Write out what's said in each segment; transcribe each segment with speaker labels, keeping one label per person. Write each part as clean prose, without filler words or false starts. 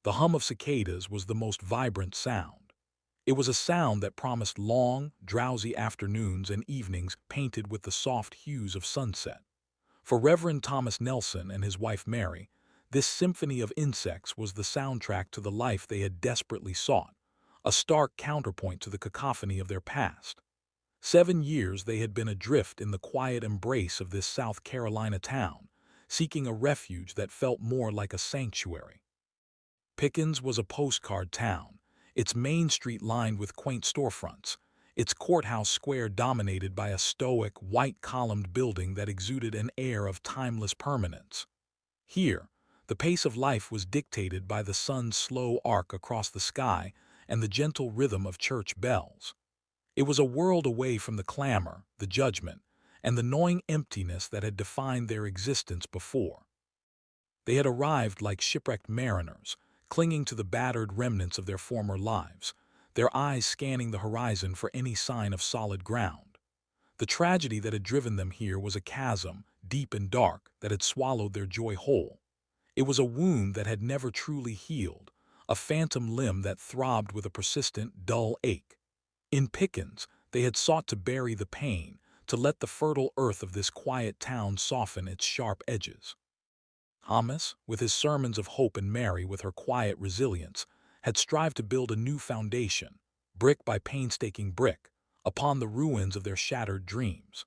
Speaker 1: The hum of cicadas was the most vibrant sound. It was a sound that promised long, drowsy afternoons and evenings painted with the soft hues of sunset. For Reverend Thomas Nelson and his wife Mary, this symphony of insects was the soundtrack to the life they had desperately sought, a stark counterpoint to the cacophony of their past. 7 years they had been adrift in the quiet embrace of this South Carolina town, seeking a refuge that felt more like a sanctuary. Pickens was a postcard town, its main street lined with quaint storefronts, its courthouse square dominated by a stoic, white-columned building that exuded an air of timeless permanence. Here, the pace of life was dictated by the sun's slow arc across the sky and the gentle rhythm of church bells. It was a world away from the clamor, the judgment, and the gnawing emptiness that had defined their existence before. They had arrived like shipwrecked mariners, clinging to the battered remnants of their former lives, their eyes scanning the horizon for any sign of solid ground. The tragedy that had driven them here was a chasm, deep and dark, that had swallowed their joy whole. It was a wound that had never truly healed, a phantom limb that throbbed with a persistent, dull ache. In Pickens, they had sought to bury the pain, to let the fertile earth of this quiet town soften its sharp edges. Thomas, with his sermons of hope, and Mary, with her quiet resilience, had strived to build a new foundation, brick by painstaking brick, upon the ruins of their shattered dreams.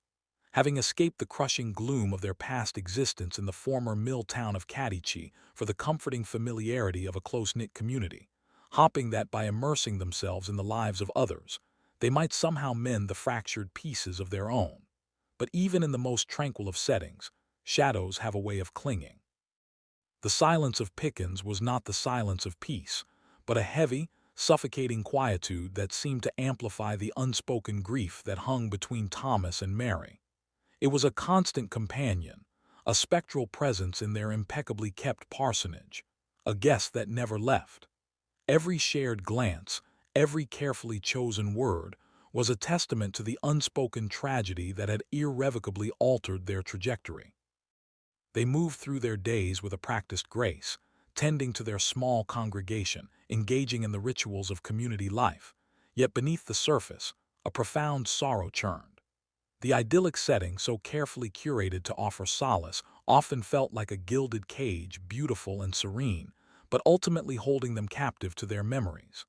Speaker 1: Having escaped the crushing gloom of their past existence in the former mill town of Cateechee for the comforting familiarity of a close-knit community, hoping that by immersing themselves in the lives of others, they might somehow mend the fractured pieces of their own. But even in the most tranquil of settings, shadows have a way of clinging. The silence of Pickens was not the silence of peace, but a heavy, suffocating quietude that seemed to amplify the unspoken grief that hung between Thomas and Mary. It was a constant companion, a spectral presence in their impeccably kept parsonage, a guest that never left. Every shared glance, every carefully chosen word, was a testament to the unspoken tragedy that had irrevocably altered their trajectory. They moved through their days with a practiced grace, tending to their small congregation, engaging in the rituals of community life, yet beneath the surface, a profound sorrow churned. The idyllic setting, so carefully curated to offer solace, often felt like a gilded cage, beautiful and serene, but ultimately holding them captive to their memories.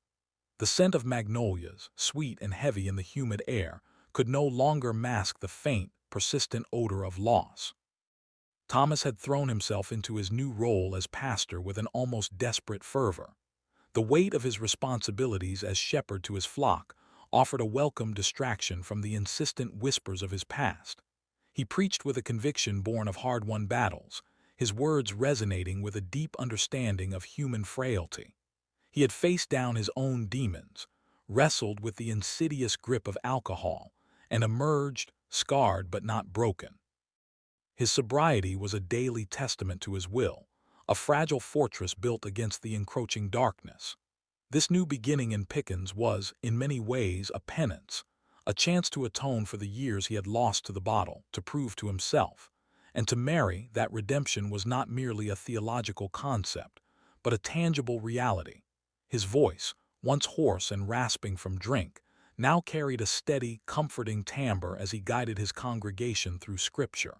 Speaker 1: The scent of magnolias, sweet and heavy in the humid air, could no longer mask the faint, persistent odor of loss. Thomas had thrown himself into his new role as pastor with an almost desperate fervor. The weight of his responsibilities as shepherd to his flock offered a welcome distraction from the insistent whispers of his past. He preached with a conviction born of hard-won battles, his words resonating with a deep understanding of human frailty. He had faced down his own demons, wrestled with the insidious grip of alcohol, and emerged, scarred but not broken. His sobriety was a daily testament to his will, a fragile fortress built against the encroaching darkness. This new beginning in Pickens was, in many ways, a penance, a chance to atone for the years he had lost to the bottle, to prove to himself, and to Mary that redemption was not merely a theological concept, but a tangible reality. His voice, once hoarse and rasping from drink, now carried a steady, comforting timbre as he guided his congregation through Scripture.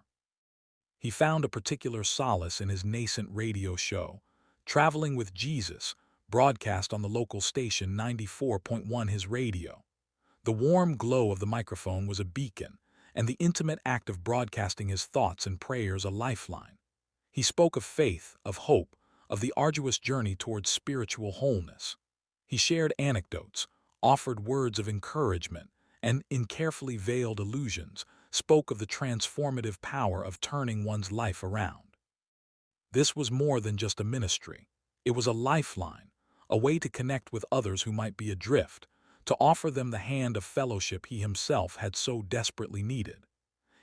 Speaker 1: He found a particular solace in his nascent radio show, Traveling with Jesus, broadcast on the local station 94.1 His Radio. The warm glow of the microphone was a beacon, and the intimate act of broadcasting his thoughts and prayers a lifeline. He spoke of faith, of hope, of the arduous journey towards spiritual wholeness. He shared anecdotes, offered words of encouragement, and, in carefully veiled allusions, spoke of the transformative power of turning one's life around. This was more than just a ministry. It was a lifeline, a way to connect with others who might be adrift, to offer them the hand of fellowship he himself had so desperately needed.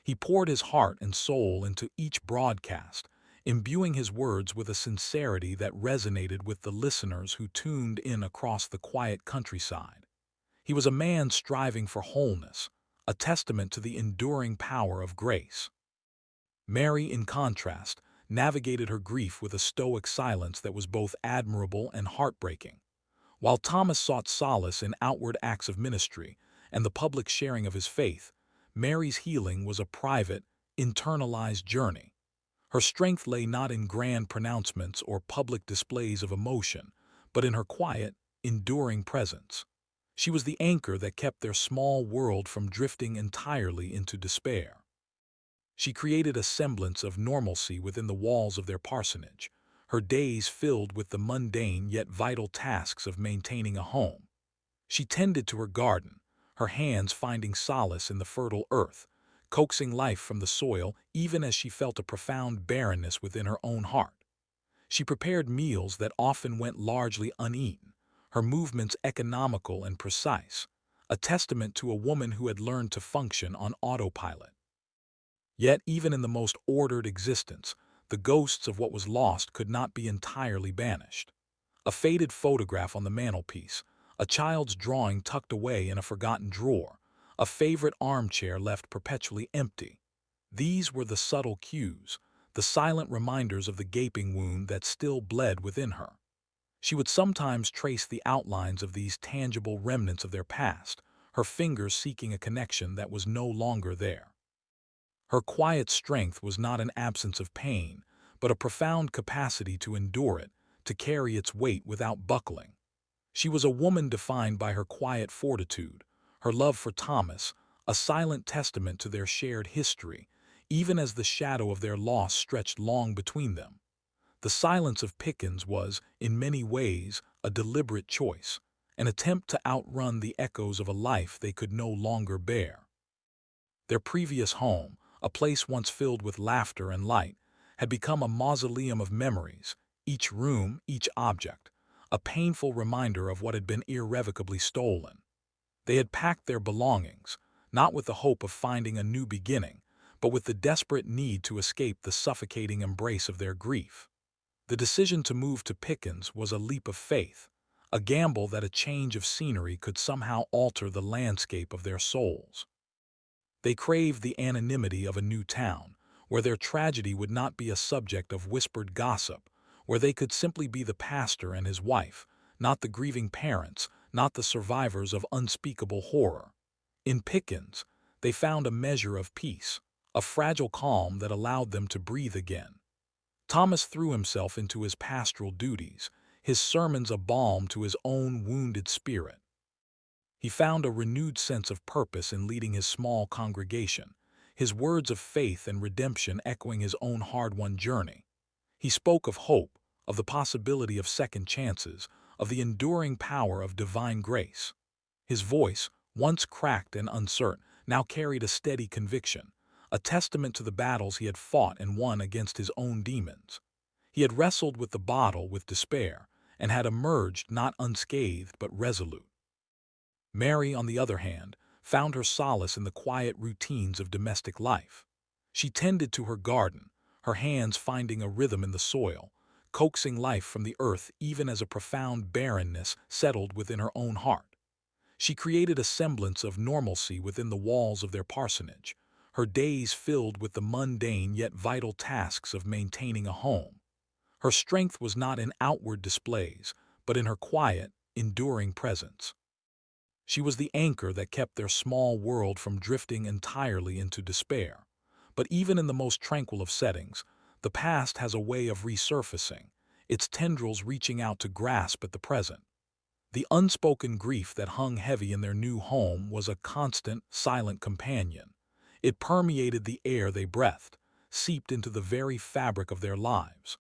Speaker 1: He poured his heart and soul into each broadcast, imbuing his words with a sincerity that resonated with the listeners who tuned in across the quiet countryside. He was a man striving for wholeness, a testament to the enduring power of grace. Mary, in contrast, navigated her grief with a stoic silence that was both admirable and heartbreaking. While Thomas sought solace in outward acts of ministry and the public sharing of his faith, Mary's healing was a private, internalized journey. Her strength lay not in grand pronouncements or public displays of emotion, but in her quiet, enduring presence. She was the anchor that kept their small world from drifting entirely into despair. She created a semblance of normalcy within the walls of their parsonage, her days filled with the mundane yet vital tasks of maintaining a home. She tended to her garden, her hands finding solace in the fertile earth, coaxing life from the soil even as she felt a profound barrenness within her own heart. She prepared meals that often went largely uneaten, her movements economical and precise, a testament to a woman who had learned to function on autopilot. Yet even in the most ordered existence, the ghosts of what was lost could not be entirely banished. A faded photograph on the mantelpiece, a child's drawing tucked away in a forgotten drawer, a favorite armchair left perpetually empty. These were the subtle cues, the silent reminders of the gaping wound that still bled within her. She would sometimes trace the outlines of these tangible remnants of their past, her fingers seeking a connection that was no longer there. Her quiet strength was not an absence of pain, but a profound capacity to endure it, to carry its weight without buckling. She was a woman defined by her quiet fortitude, her love for Thomas, a silent testament to their shared history, even as the shadow of their loss stretched long between them. The silence of Pickens was, in many ways, a deliberate choice, an attempt to outrun the echoes of a life they could no longer bear. Their previous home, a place once filled with laughter and light, had become a mausoleum of memories, each room, each object, a painful reminder of what had been irrevocably stolen. They had packed their belongings, not with the hope of finding a new beginning, but with the desperate need to escape the suffocating embrace of their grief. The decision to move to Pickens was a leap of faith, a gamble that a change of scenery could somehow alter the landscape of their souls. They craved the anonymity of a new town, where their tragedy would not be a subject of whispered gossip, where they could simply be the pastor and his wife, not the grieving parents, not the survivors of unspeakable horror. In Pickens, they found a measure of peace, a fragile calm that allowed them to breathe again. Thomas threw himself into his pastoral duties, his sermons a balm to his own wounded spirit. He found a renewed sense of purpose in leading his small congregation, his words of faith and redemption echoing his own hard-won journey. He spoke of hope, of the possibility of second chances, of the enduring power of divine grace. His voice, once cracked and uncertain, now carried a steady conviction, a testament to the battles he had fought and won against his own demons. He had wrestled with the bottle with despair, and had emerged not unscathed but resolute. Mary, on the other hand, found her solace in the quiet routines of domestic life. She tended to her garden, her hands finding a rhythm in the soil, coaxing life from the earth even as a profound barrenness settled within her own heart. She created a semblance of normalcy within the walls of their parsonage, her days filled with the mundane yet vital tasks of maintaining a home. Her strength was not in outward displays, but in her quiet, enduring presence. She was the anchor that kept their small world from drifting entirely into despair. But even in the most tranquil of settings, the past has a way of resurfacing, its tendrils reaching out to grasp at the present. The unspoken grief that hung heavy in their new home was a constant, silent companion. It permeated the air they breathed, seeped into the very fabric of their lives.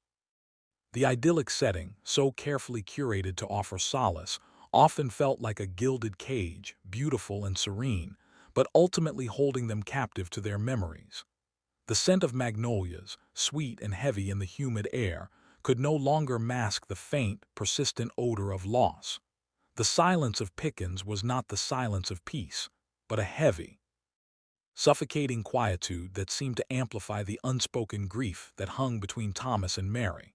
Speaker 1: The idyllic setting, so carefully curated to offer solace, often felt like a gilded cage, beautiful and serene, but ultimately holding them captive to their memories. The scent of magnolias, sweet and heavy in the humid air, could no longer mask the faint, persistent odor of loss. The silence of Pickens was not the silence of peace, but a heavy, suffocating quietude that seemed to amplify the unspoken grief that hung between Thomas and Mary.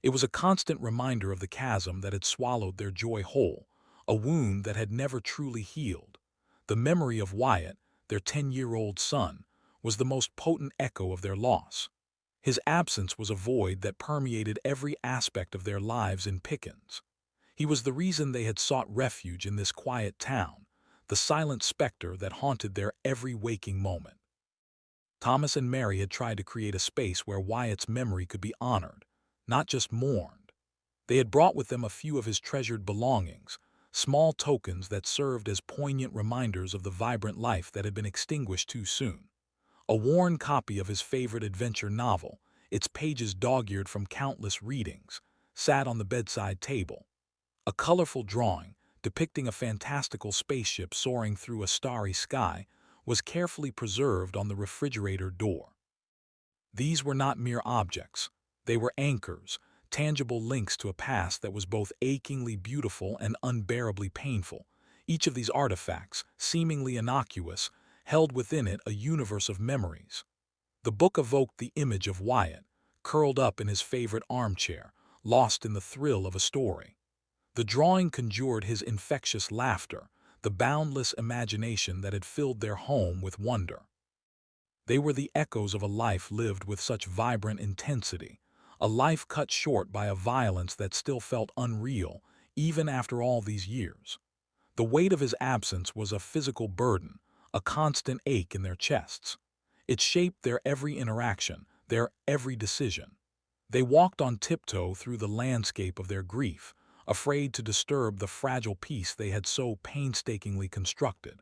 Speaker 1: It was a constant reminder of the chasm that had swallowed their joy whole, a wound that had never truly healed. The memory of Wyatt, their 10-year-old son, was the most potent echo of their loss. His absence was a void that permeated every aspect of their lives in Pickens. He was the reason they had sought refuge in this quiet town, the silent specter that haunted their every waking moment. Thomas and Mary had tried to create a space where Wyatt's memory could be honored, not just mourned. They had brought with them a few of his treasured belongings, small tokens that served as poignant reminders of the vibrant life that had been extinguished too soon. A worn copy of his favorite adventure novel, its pages dog-eared from countless readings, sat on the bedside table. A colorful drawing, depicting a fantastical spaceship soaring through a starry sky, was carefully preserved on the refrigerator door. These were not mere objects. They were anchors, tangible links to a past that was both achingly beautiful and unbearably painful. Each of these artifacts, seemingly innocuous, held within it a universe of memories. The book evoked the image of Wyatt, curled up in his favorite armchair, lost in the thrill of a story. The drawing conjured his infectious laughter, the boundless imagination that had filled their home with wonder. They were the echoes of a life lived with such vibrant intensity, a life cut short by a violence that still felt unreal, even after all these years. The weight of his absence was a physical burden, a constant ache in their chests. It shaped their every interaction, their every decision. They walked on tiptoe through the landscape of their grief, afraid to disturb the fragile peace they had so painstakingly constructed.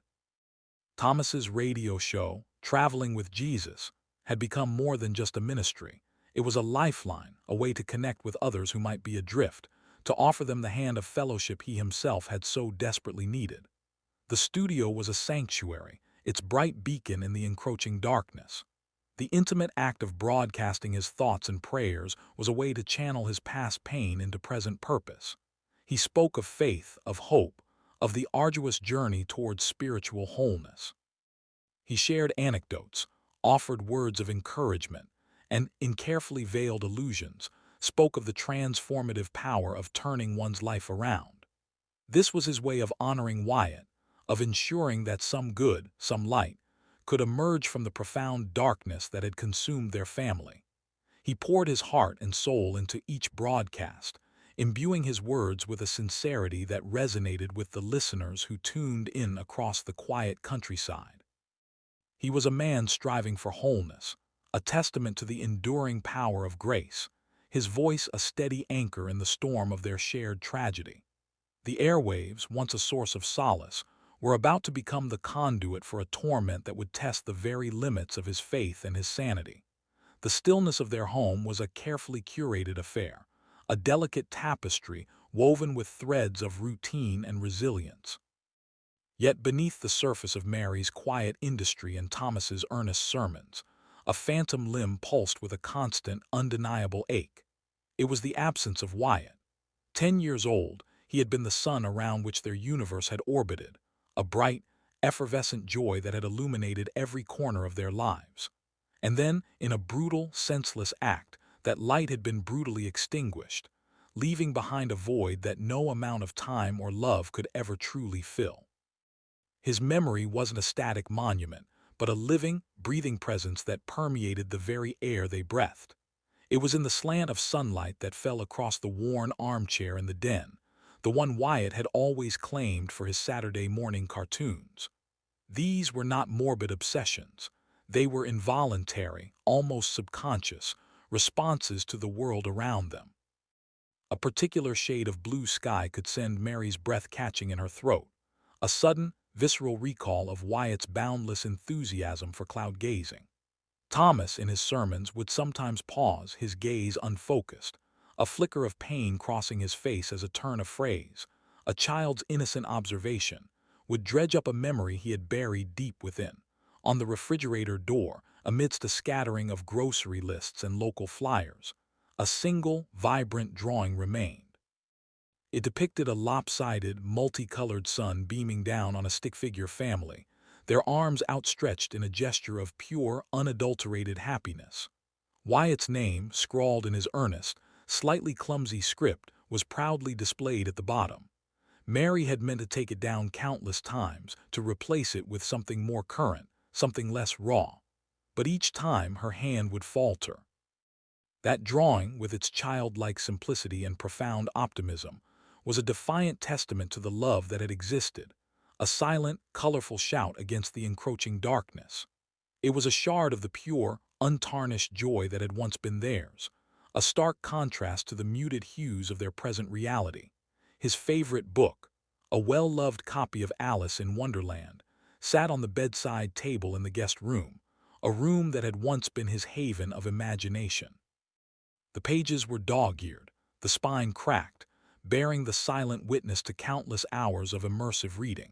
Speaker 1: Thomas's radio show, Traveling with Jesus, had become more than just a ministry. It was a lifeline, a way to connect with others who might be adrift, to offer them the hand of fellowship he himself had so desperately needed. The studio was a sanctuary, its bright beacon in the encroaching darkness. The intimate act of broadcasting his thoughts and prayers was a way to channel his past pain into present purpose. He spoke of faith, of hope, of the arduous journey towards spiritual wholeness. He shared anecdotes, offered words of encouragement, and, in carefully veiled allusions, spoke of the transformative power of turning one's life around. This was his way of honoring Wyatt, of ensuring that some good, some light, could emerge from the profound darkness that had consumed their family. He poured his heart and soul into each broadcast, imbuing his words with a sincerity that resonated with the listeners who tuned in across the quiet countryside. He was a man striving for wholeness, a testament to the enduring power of grace, his voice a steady anchor in the storm of their shared tragedy. The airwaves, once a source of solace, were about to become the conduit for a torment that would test the very limits of his faith and his sanity. The stillness of their home was a carefully curated affair, a delicate tapestry woven with threads of routine and resilience. Yet beneath the surface of Mary's quiet industry and Thomas's earnest sermons, a phantom limb pulsed with a constant, undeniable ache. It was the absence of Wyatt. 10 years old, he had been the sun around which their universe had orbited, a bright, effervescent joy that had illuminated every corner of their lives. And then, in a brutal, senseless act, that light had been brutally extinguished, leaving behind a void that no amount of time or love could ever truly fill. His memory wasn't a static monument, but a living, breathing presence that permeated the very air they breathed. It was in the slant of sunlight that fell across the worn armchair in the den, the one Wyatt had always claimed for his Saturday morning cartoons. These were not morbid obsessions. They were involuntary, almost subconscious, responses to the world around them. A particular shade of blue sky could send Mary's breath catching in her throat, a sudden, visceral recall of Wyatt's boundless enthusiasm for cloud gazing. Thomas, in his sermons, would sometimes pause, his gaze unfocused, a flicker of pain crossing his face as a turn of phrase, a child's innocent observation, would dredge up a memory he had buried deep within. On the refrigerator door, amidst a scattering of grocery lists and local flyers, a single, vibrant drawing remained. It depicted a lopsided, multicolored sun beaming down on a stick-figure family, their arms outstretched in a gesture of pure, unadulterated happiness. Wyatt's name, scrawled in his earnest, slightly clumsy script, was proudly displayed at the bottom. Mary had meant to take it down countless times, to replace it with something more current, something less raw. But each time her hand would falter. That drawing, with its childlike simplicity and profound optimism, was a defiant testament to the love that had existed, a silent, colorful shout against the encroaching darkness. It was a shard of the pure, untarnished joy that had once been theirs, a stark contrast to the muted hues of their present reality. His favorite book, a well-loved copy of Alice in Wonderland, sat on the bedside table in the guest room, a room that had once been his haven of imagination. The pages were dog-eared, the spine cracked, bearing the silent witness to countless hours of immersive reading.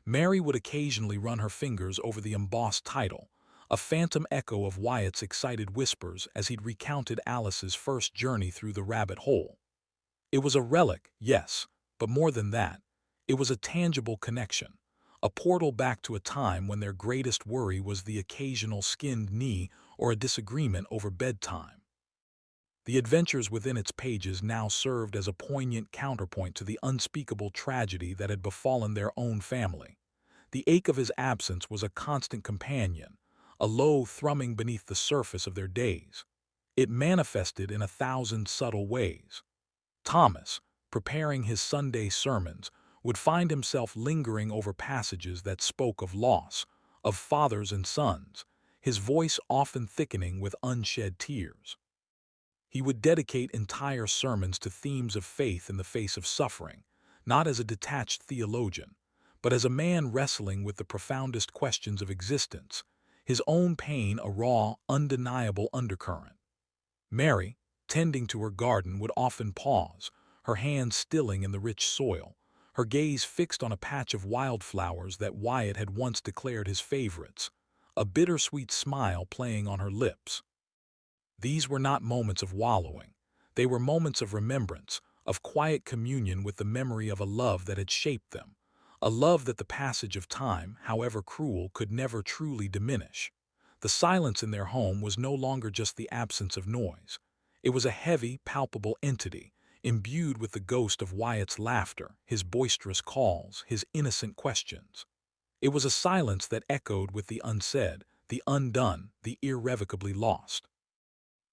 Speaker 1: Mary would occasionally run her fingers over the embossed title, a phantom echo of Wyatt's excited whispers as he'd recounted Alice's first journey through the rabbit hole. It was a relic, yes, but more than that, it was a tangible connection, a portal back to a time when their greatest worry was the occasional skinned knee or a disagreement over bedtime. The adventures within its pages now served as a poignant counterpoint to the unspeakable tragedy that had befallen their own family. The ache of his absence was a constant companion, a low thrumming beneath the surface of their days. It manifested in 1,000 subtle ways. Thomas, preparing his Sunday sermons, would find himself lingering over passages that spoke of loss, of fathers and sons, his voice often thickening with unshed tears. He would dedicate entire sermons to themes of faith in the face of suffering, not as a detached theologian, but as a man wrestling with the profoundest questions of existence, his own pain a raw, undeniable undercurrent. Mary, tending to her garden, would often pause, her hands stilling in the rich soil, her gaze fixed on a patch of wildflowers that Wyatt had once declared his favorites, a bittersweet smile playing on her lips. These were not moments of wallowing. They were moments of remembrance, of quiet communion with the memory of a love that had shaped them, a love that the passage of time, however cruel, could never truly diminish. The silence in their home was no longer just the absence of noise. It was a heavy, palpable entity, imbued with the ghost of Wyatt's laughter, his boisterous calls, his innocent questions. It was a silence that echoed with the unsaid, the undone, the irrevocably lost.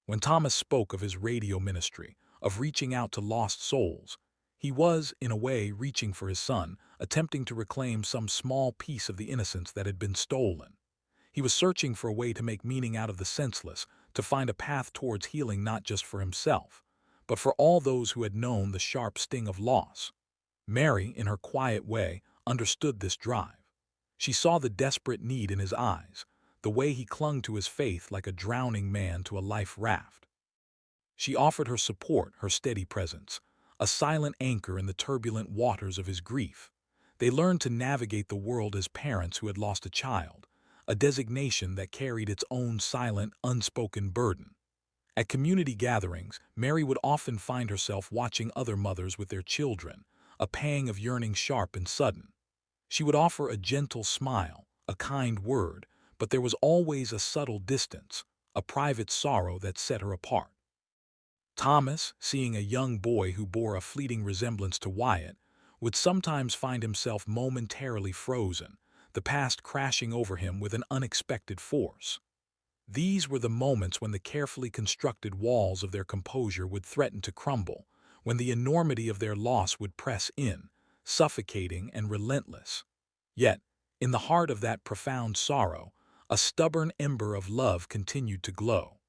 Speaker 1: When Thomas spoke of his radio ministry, of reaching out to lost souls, he was, in a way, reaching for his son, attempting to reclaim some small piece of the innocence that had been stolen. He was searching for a way to make meaning out of the senseless, to find a path towards healing not just for himself, but for all those who had known the sharp sting of loss. Mary, in her quiet way, understood this drive. She saw the desperate need in his eyes, the way he clung to his faith like a drowning man to a life raft. She offered her support, her steady presence, a silent anchor in the turbulent waters of his grief. They learned to navigate the world as parents who had lost a child, a designation that carried its own silent, unspoken burden. At community gatherings, Mary would often find herself watching other mothers with their children, a pang of yearning sharp and sudden. She would offer a gentle smile, a kind word, but there was always a subtle distance, a private sorrow that set her apart. Thomas, seeing a young boy who bore a fleeting resemblance to Wyatt, would sometimes find himself momentarily frozen, the past crashing over him with an unexpected force. These were the moments when the carefully constructed walls of their composure would threaten to crumble, when the enormity of their loss would press in, suffocating and relentless. Yet, in the heart of that profound sorrow, a stubborn ember of love continued to glow.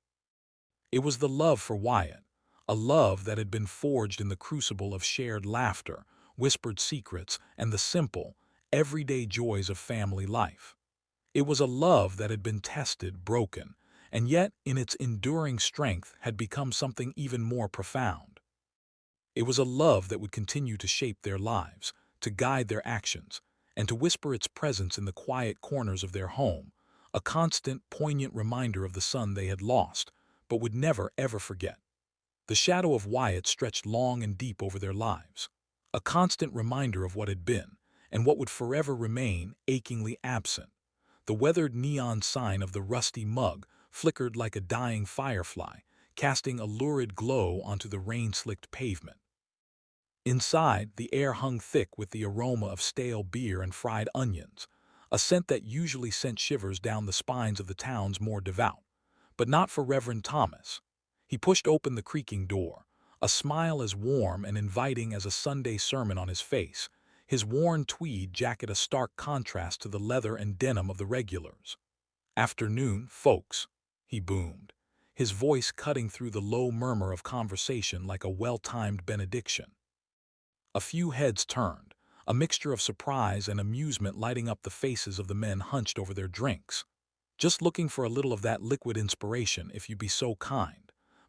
Speaker 1: It was the love for Wyatt, a love that had been forged in the crucible of shared laughter, whispered secrets, and the simple, everyday joys of family life. It was a love that had been tested, broken, and yet, in its enduring strength, had become something even more profound. It was a love that would continue to shape their lives, to guide their actions, and to whisper its presence in the quiet corners of their home, a constant, poignant reminder of the son they had lost, but would never, ever forget. The shadow of Wyatt stretched long and deep over their lives, a constant reminder of what had been, and what would forever remain achingly absent. The weathered neon sign of the rusty mug flickered like a dying firefly, casting a lurid glow onto the rain-slicked pavement. Inside, the air hung thick with the aroma of stale beer and fried onions, a scent that usually sent shivers down the spines of the town's more devout. But not for Reverend Thomas. He pushed open the creaking door, a smile as warm and inviting as a Sunday sermon on his face, his worn tweed jacket a stark contrast to the leather and denim of the regulars. "Afternoon, folks," he boomed, his voice cutting through the low murmur of conversation like a well-timed benediction. A few heads turned, a mixture of surprise and amusement lighting up the faces of the men hunched over their drinks. "Just looking for a little of that liquid inspiration, if you be so kind.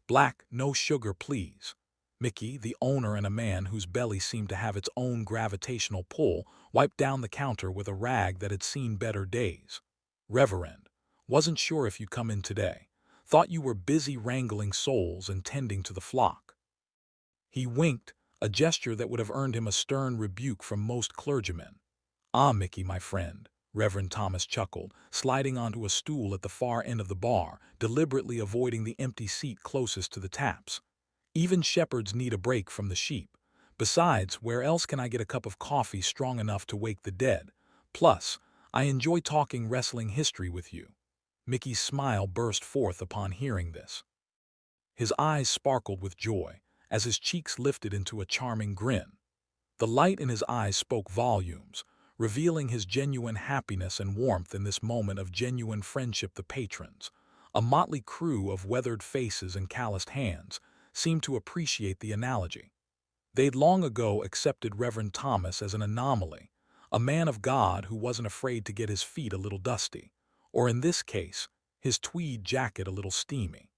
Speaker 1: Black, no sugar, please." Mickey, the owner and a man whose belly seemed to have its own gravitational pull, wiped down the counter with a rag that had seen better days. "Reverend, wasn't sure if you'd come in today. Thought you were busy wrangling souls and tending to the flock." He winked, a gesture that would have earned him a stern rebuke from most clergymen. "Ah, Mickey, my friend," Reverend Thomas chuckled, sliding onto a stool at the far end of the bar, deliberately avoiding the empty seat closest to the taps. "Even shepherds need a break from the sheep. Besides, where else can I get a cup of coffee strong enough to wake the dead? Plus, I enjoy talking wrestling history with you." Mickey's smile burst forth upon hearing this. His eyes sparkled with joy, as his cheeks lifted into a charming grin. The light in his eyes spoke volumes, revealing his genuine happiness and warmth in this moment of genuine friendship. The patrons, a motley crew of weathered faces and calloused hands, seemed to appreciate the analogy. They'd long ago accepted Reverend Thomas as an anomaly, a man of God who wasn't afraid to get his feet a little dusty, or in this case, his tweed jacket a little steamy.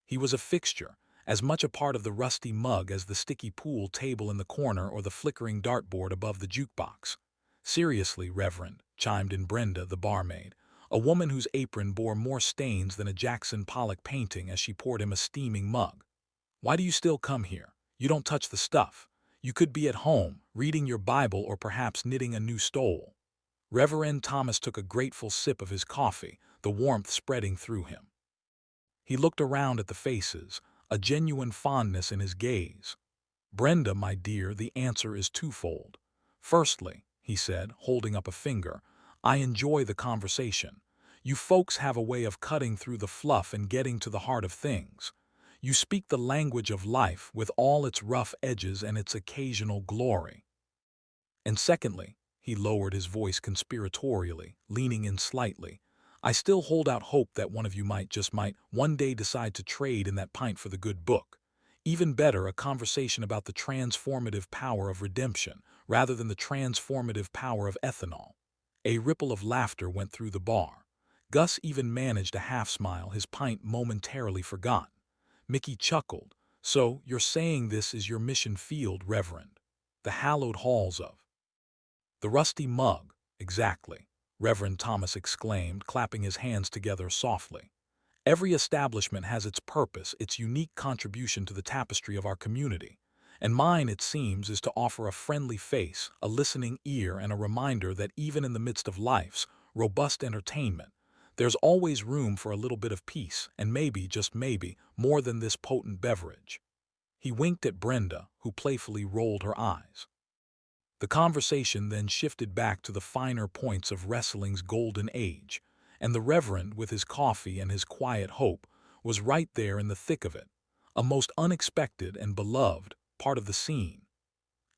Speaker 1: He was a fixture, as much a part of the rusty mug as the sticky pool table in the corner or the flickering dartboard above the jukebox. "Seriously, Reverend," chimed in Brenda, the barmaid, a woman whose apron bore more stains than a Jackson Pollock painting as she poured him a steaming mug. "Why do you still come here? You don't touch the stuff. You could be at home, reading your Bible or perhaps knitting a new stole." Reverend Thomas took a grateful sip of his coffee, the warmth spreading through him. He looked around at the faces, a genuine fondness in his gaze. "Brenda, my dear, the answer is twofold. Firstly," he said, holding up a finger, "I enjoy the conversation. You folks have a way of cutting through the fluff and getting to the heart of things. You speak the language of life with all its rough edges and its occasional glory. And secondly," he lowered his voice conspiratorially, leaning in slightly, "I still hold out hope that one of you might one day decide to trade in that pint for the good book. Even better, a conversation about the transformative power of redemption, rather than the transformative power of ethanol." A ripple of laughter went through the bar. Gus even managed a half-smile, his pint momentarily forgotten. Mickey chuckled. "So, you're saying this is your mission field, Reverend? The hallowed halls of—" "The rusty mug, exactly," Reverend Thomas exclaimed, clapping his hands together softly. "Every establishment has its purpose, its unique contribution to the tapestry of our community. And mine, it seems, is to offer a friendly face, a listening ear, and a reminder that even in the midst of life's robust entertainment, there's always room for a little bit of peace, and maybe, just maybe, more than this potent beverage." He winked at Brenda, who playfully rolled her eyes. The conversation then shifted back to the finer points of wrestling's golden age, and the Reverend, with his coffee and his quiet hope, was right there in the thick of it, a most unexpected and beloved part of the scene.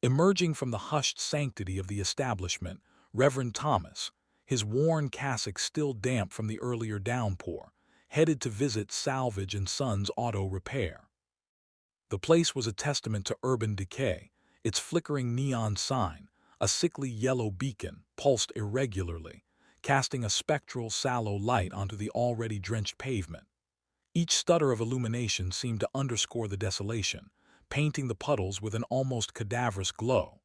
Speaker 1: Emerging from the hushed sanctity of the establishment, Reverend Thomas, his worn cassock still damp from the earlier downpour, headed to visit Salvage and Sons Auto Repair. The place was a testament to urban decay, its flickering neon sign, a sickly yellow beacon, pulsed irregularly, casting a spectral, sallow light onto the already drenched pavement. Each stutter of illumination seemed to underscore the desolation, painting the puddles with an almost cadaverous glow.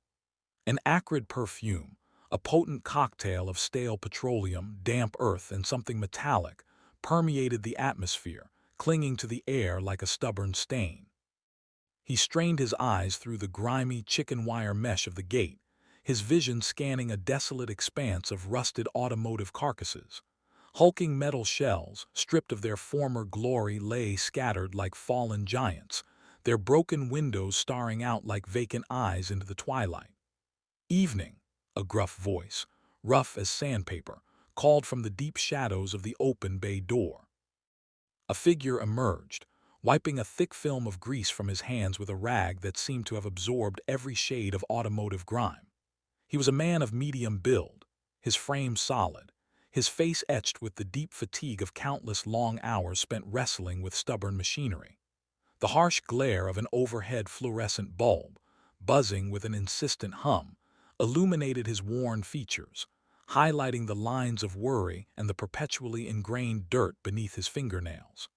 Speaker 1: An acrid perfume, a potent cocktail of stale petroleum, damp earth, and something metallic, permeated the atmosphere, clinging to the air like a stubborn stain. He strained his eyes through the grimy chicken wire mesh of the gate, his vision scanning a desolate expanse of rusted automotive carcasses. Hulking metal shells, stripped of their former glory, lay scattered like fallen giants, their broken windows staring out like vacant eyes into the twilight. "Evening," a gruff voice, rough as sandpaper, called from the deep shadows of the open bay door. A figure emerged, wiping a thick film of grease from his hands with a rag that seemed to have absorbed every shade of automotive grime. He was a man of medium build, his frame solid, his face etched with the deep fatigue of countless long hours spent wrestling with stubborn machinery. The harsh glare of an overhead fluorescent bulb, buzzing with an insistent hum, illuminated his worn features, highlighting the lines of worry and the perpetually ingrained dirt beneath his fingernails.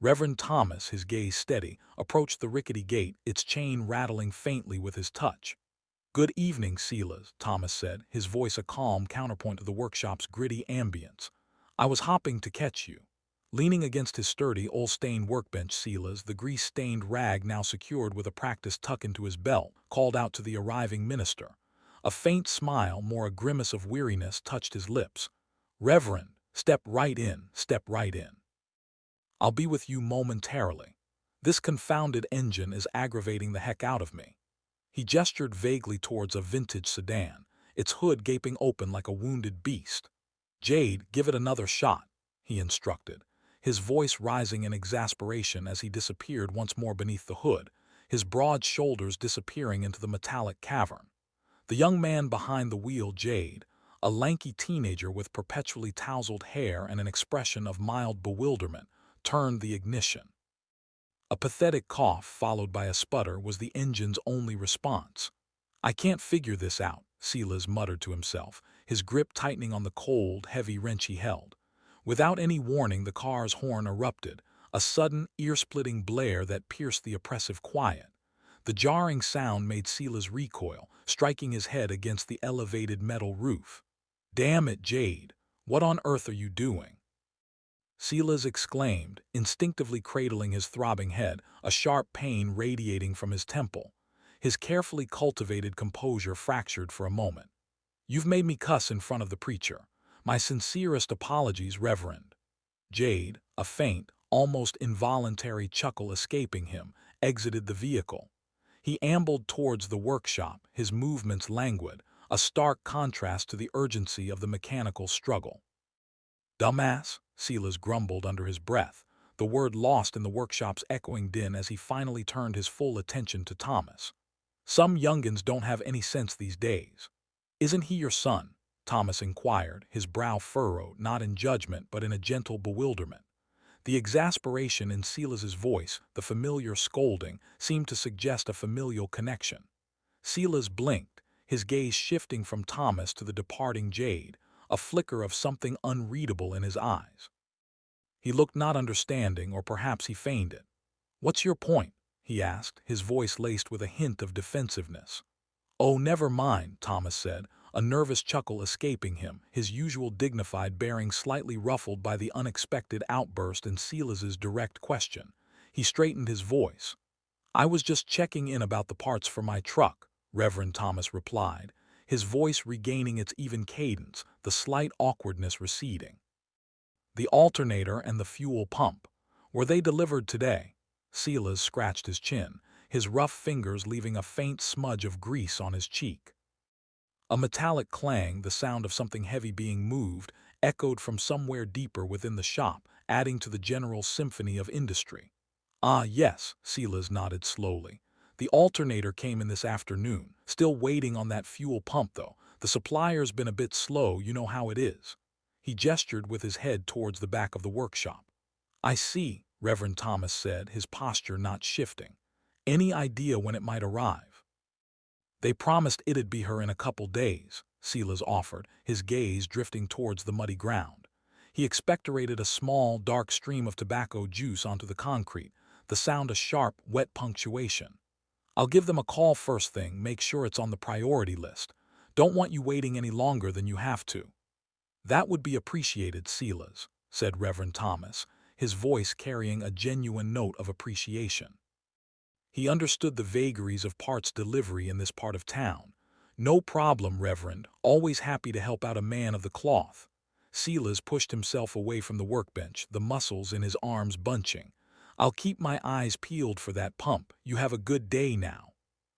Speaker 1: Reverend Thomas, his gaze steady, approached the rickety gate, its chain rattling faintly with his touch. "Good evening, Silas," Thomas said, his voice a calm counterpoint to the workshop's gritty ambience. "I was hopping to catch you." Leaning against his sturdy, oil-stained workbench, Silas, the grease-stained rag now secured with a practiced tuck into his belt, called out to the arriving minister. A faint smile, more a grimace of weariness, touched his lips. "Reverend, step right in, step right in. I'll be with you momentarily. This confounded engine is aggravating the heck out of me." He gestured vaguely towards a vintage sedan, its hood gaping open like a wounded beast. "Jade, give it another shot," he instructed, his voice rising in exasperation as he disappeared once more beneath the hood, his broad shoulders disappearing into the metallic cavern. The young man behind the wheel, Jade, a lanky teenager with perpetually tousled hair and an expression of mild bewilderment, turned the ignition. A pathetic cough, followed by a sputter, was the engine's only response. "I can't figure this out," Silas muttered to himself, his grip tightening on the cold, heavy wrench he held. Without any warning, the car's horn erupted, a sudden, ear-splitting blare that pierced the oppressive quiet. The jarring sound made Silas recoil, striking his head against the elevated metal roof. "Damn it, Jade! What on earth are you doing?" Silas exclaimed, instinctively cradling his throbbing head, a sharp pain radiating from his temple. His carefully cultivated composure fractured for a moment. "You've made me cuss in front of the preacher. My sincerest apologies, Reverend." Jade, a faint, almost involuntary chuckle escaping him, exited the vehicle. He ambled towards the workshop, his movements languid, a stark contrast to the urgency of the mechanical struggle. "Dumbass," Silas grumbled under his breath, the word lost in the workshop's echoing din as he finally turned his full attention to Thomas. "Some youngins don't have any sense these days." "Isn't he your son?" Thomas inquired, his brow furrowed, not in judgment but in a gentle bewilderment. The exasperation in Silas's voice, the familiar scolding, seemed to suggest a familial connection. Silas blinked, his gaze shifting from Thomas to the departing Jade, a flicker of something unreadable in his eyes. He looked not understanding, or perhaps he feigned it. "What's your point?" he asked, his voice laced with a hint of defensiveness. "Oh, never mind," Thomas said, a nervous chuckle escaping him, his usual dignified bearing slightly ruffled by the unexpected outburst in Silas's direct question. He straightened his voice. "I was just checking in about the parts for my truck," Reverend Thomas replied, his voice regaining its even cadence, the slight awkwardness receding. "The alternator and the fuel pump. Were they delivered today?" Silas scratched his chin, his rough fingers leaving a faint smudge of grease on his cheek. A metallic clang, the sound of something heavy being moved, echoed from somewhere deeper within the shop, adding to the general symphony of industry. "Ah, yes," Silas nodded slowly. "The alternator came in this afternoon. Still waiting on that fuel pump, though. The supplier's been a bit slow, you know how it is." He gestured with his head towards the back of the workshop. "I see," Reverend Thomas said, his posture not shifting. "Any idea when it might arrive?" "They promised it'd be here in a couple days," Silas offered, his gaze drifting towards the muddy ground. He expectorated a small, dark stream of tobacco juice onto the concrete, the sound a sharp, wet punctuation. "I'll give them a call first thing, make sure it's on the priority list. Don't want you waiting any longer than you have to." "That would be appreciated, Silas," said Reverend Thomas, his voice carrying a genuine note of appreciation. He understood the vagaries of parts delivery in this part of town. "No problem, Reverend. Always happy to help out a man of the cloth." Silas pushed himself away from the workbench, the muscles in his arms bunching. "I'll keep my eyes peeled for that pump. You have a good day now."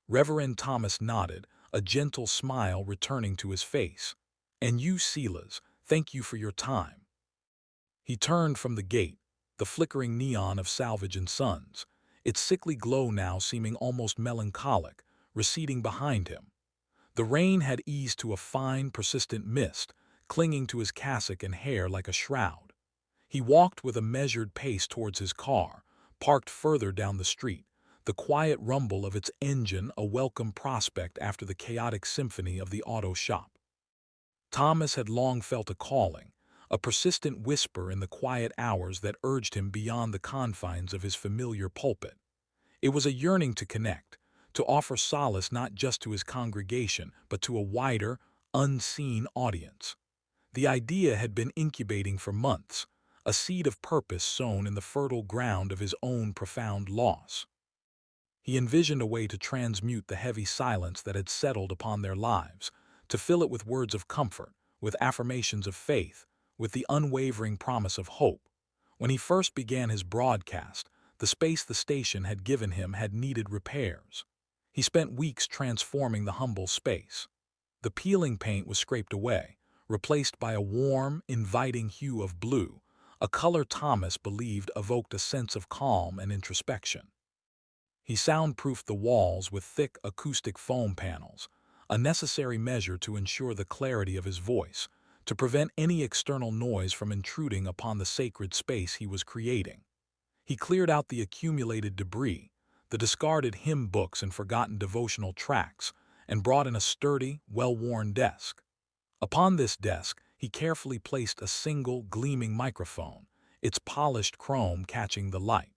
Speaker 1: Reverend Thomas nodded, a gentle smile returning to his face. "And you, Silas, thank you for your time." He turned from the gate, the flickering neon of Salvage and Sons, its sickly glow now seeming almost melancholic, receding behind him. The rain had eased to a fine, persistent mist, clinging to his cassock and hair like a shroud. He walked with a measured pace towards his car, parked further down the street, the quiet rumble of its engine a welcome prospect after the chaotic symphony of the auto shop. Thomas had long felt a calling, a persistent whisper in the quiet hours that urged him beyond the confines of his familiar pulpit. It was a yearning to connect, to offer solace not just to his congregation, but to a wider, unseen audience. The idea had been incubating for months, a seed of purpose sown in the fertile ground of his own profound loss. He envisioned a way to transmute the heavy silence that had settled upon their lives, to fill it with words of comfort, with affirmations of faith, with the unwavering promise of hope. When he first began his broadcast, the space the station had given him had needed repairs. He spent weeks transforming the humble space. The peeling paint was scraped away, replaced by a warm, inviting hue of blue, a color Thomas believed evoked a sense of calm and introspection. He soundproofed the walls with thick acoustic foam panels, a necessary measure to ensure the clarity of his voice, to prevent any external noise from intruding upon the sacred space he was creating. He cleared out the accumulated debris, the discarded hymn books and forgotten devotional tracts, and brought in a sturdy, well-worn desk. Upon this desk, he carefully placed a single, gleaming microphone, its polished chrome catching the light.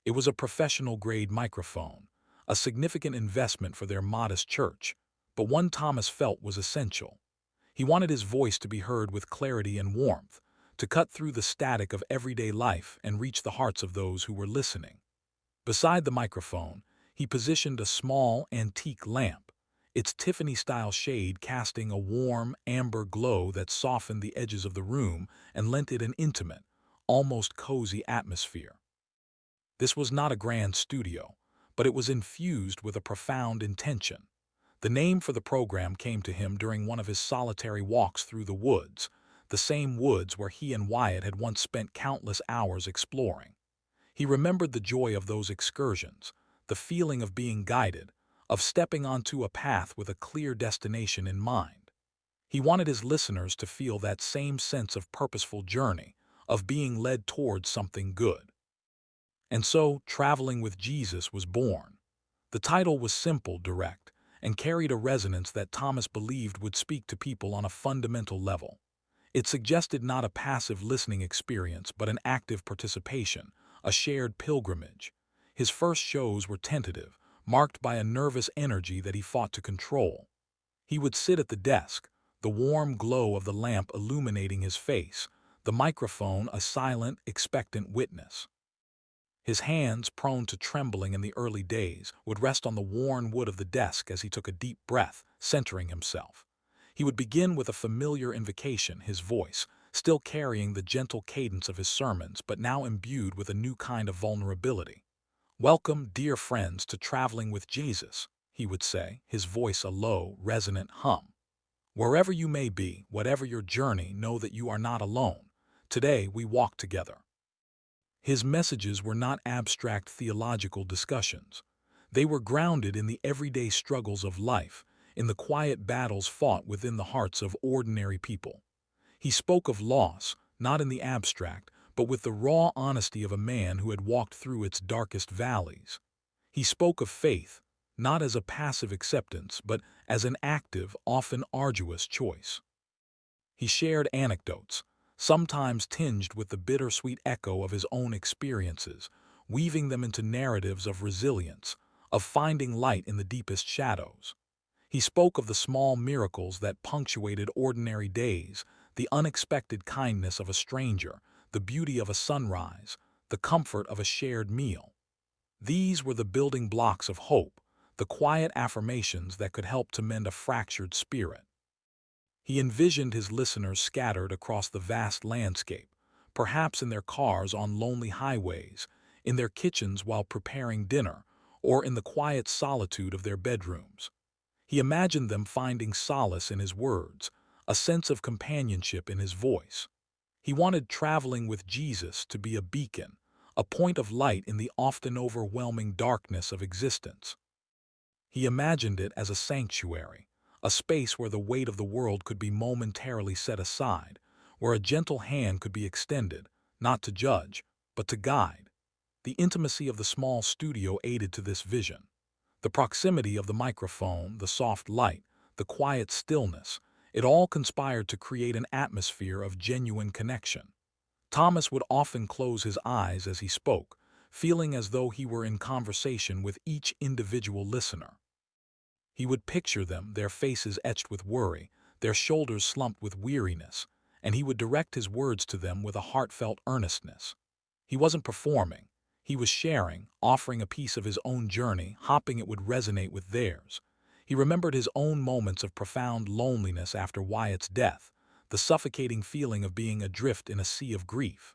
Speaker 1: It was a professional-grade microphone, a significant investment for their modest church, but one Thomas felt was essential. He wanted his voice to be heard with clarity and warmth, to cut through the static of everyday life and reach the hearts of those who were listening. Beside the microphone, he positioned a small, antique lamp, its Tiffany-style shade casting a warm, amber glow that softened the edges of the room and lent it an intimate, almost cozy atmosphere. This was not a grand studio, but it was infused with a profound intention. The name for the program came to him during one of his solitary walks through the woods, the same woods where he and Wyatt had once spent countless hours exploring. He remembered the joy of those excursions, the feeling of being guided, of stepping onto a path with a clear destination in mind. He wanted his listeners to feel that same sense of purposeful journey, of being led towards something good. And so, Traveling with Jesus was born. The title was simple, direct, and carried a resonance that Thomas believed would speak to people on a fundamental level. It suggested not a passive listening experience, but an active participation, a shared pilgrimage. His first shows were tentative, marked by a nervous energy that he fought to control. He would sit at the desk, the warm glow of the lamp illuminating his face, the microphone a silent, expectant witness. His hands, prone to trembling in the early days, would rest on the worn wood of the desk as he took a deep breath, centering himself. He would begin with a familiar invocation, his voice, still carrying the gentle cadence of his sermons, but now imbued with a new kind of vulnerability. "Welcome, dear friends, to Traveling with Jesus," he would say, his voice a low, resonant hum. "Wherever you may be, whatever your journey, know that you are not alone. Today we walk together." His messages were not abstract theological discussions. They were grounded in the everyday struggles of life, in the quiet battles fought within the hearts of ordinary people. He spoke of loss, not in the abstract, but with the raw honesty of a man who had walked through its darkest valleys. He spoke of faith, not as a passive acceptance, but as an active, often arduous choice. He shared anecdotes, sometimes tinged with the bittersweet echo of his own experiences, weaving them into narratives of resilience, of finding light in the deepest shadows. He spoke of the small miracles that punctuated ordinary days, the unexpected kindness of a stranger, the beauty of a sunrise, the comfort of a shared meal. These were the building blocks of hope, the quiet affirmations that could help to mend a fractured spirit. He envisioned his listeners scattered across the vast landscape, perhaps in their cars on lonely highways, in their kitchens while preparing dinner, or in the quiet solitude of their bedrooms. He imagined them finding solace in his words, a sense of companionship in his voice. He wanted traveling with Jesus to be a beacon, a point of light in the often overwhelming darkness of existence. He imagined it as a sanctuary, a space where the weight of the world could be momentarily set aside, where a gentle hand could be extended, not to judge, but to guide. The intimacy of the small studio aided to this vision. The proximity of the microphone, the soft light, the quiet stillness, it all conspired to create an atmosphere of genuine connection. Thomas would often close his eyes as he spoke, feeling as though he were in conversation with each individual listener. He would picture them, their faces etched with worry, their shoulders slumped with weariness, and he would direct his words to them with a heartfelt earnestness. He wasn't performing. He was sharing, offering a piece of his own journey, hoping it would resonate with theirs. He remembered his own moments of profound loneliness after Wyatt's death, the suffocating feeling of being adrift in a sea of grief.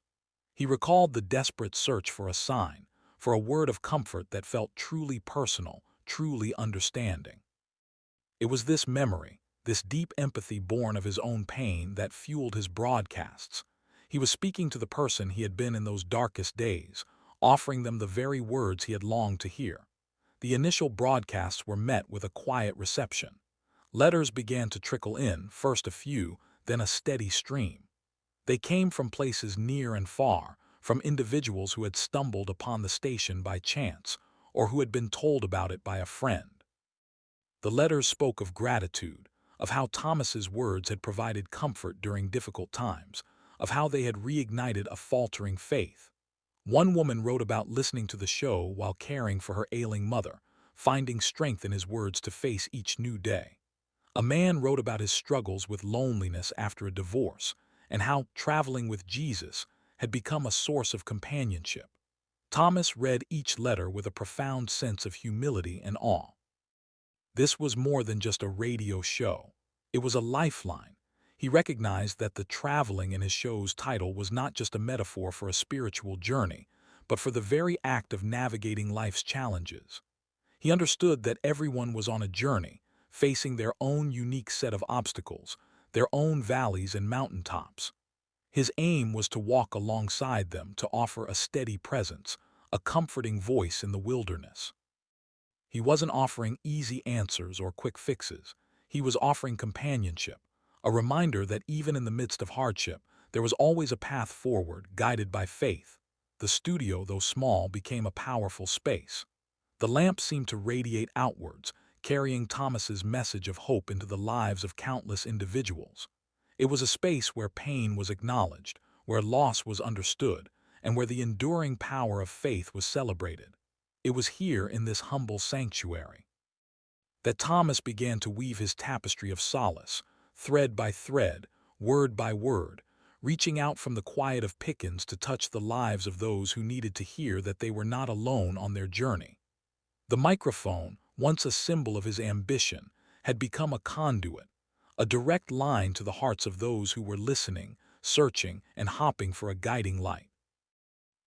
Speaker 1: He recalled the desperate search for a sign, for a word of comfort that felt truly personal, truly understanding. It was this memory, this deep empathy born of his own pain, that fueled his broadcasts. He was speaking to the person he had been in those darkest days, offering them the very words he had longed to hear. The initial broadcasts were met with a quiet reception. Letters began to trickle in, first a few, then a steady stream. They came from places near and far, from individuals who had stumbled upon the station by chance, or who had been told about it by a friend. The letters spoke of gratitude, of how Thomas's words had provided comfort during difficult times, of how they had reignited a faltering faith. One woman wrote about listening to the show while caring for her ailing mother, finding strength in his words to face each new day. A man wrote about his struggles with loneliness after a divorce, and how traveling with Jesus had become a source of companionship. Thomas read each letter with a profound sense of humility and awe. This was more than just a radio show. It was a lifeline. He recognized that the traveling in his show's title was not just a metaphor for a spiritual journey, but for the very act of navigating life's challenges. He understood that everyone was on a journey, facing their own unique set of obstacles, their own valleys and mountaintops. His aim was to walk alongside them, to offer a steady presence, a comforting voice in the wilderness. He wasn't offering easy answers or quick fixes. He was offering companionship, a reminder that even in the midst of hardship, there was always a path forward, guided by faith. The studio, though small, became a powerful space. The lamp seemed to radiate outwards, carrying Thomas's message of hope into the lives of countless individuals. It was a space where pain was acknowledged, where loss was understood, and where the enduring power of faith was celebrated. It was here, in this humble sanctuary, that Thomas began to weave his tapestry of solace, thread by thread, word by word, reaching out from the quiet of Pickens to touch the lives of those who needed to hear that they were not alone on their journey. The microphone, once a symbol of his ambition, had become a conduit, a direct line to the hearts of those who were listening, searching, and hoping for a guiding light.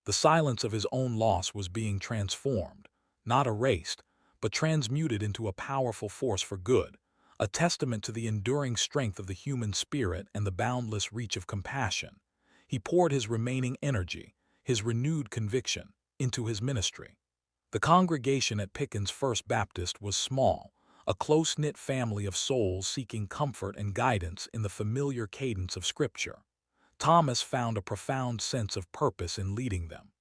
Speaker 1: The silence of his own loss was being transformed, not erased, but transmuted into a powerful force for good, a testament to the enduring strength of the human spirit and the boundless reach of compassion. He poured his remaining energy, his renewed conviction, into his ministry. The congregation at Pickens First Baptist was small, a close-knit family of souls seeking comfort and guidance in the familiar cadence of Scripture. Thomas found a profound sense of purpose in leading them.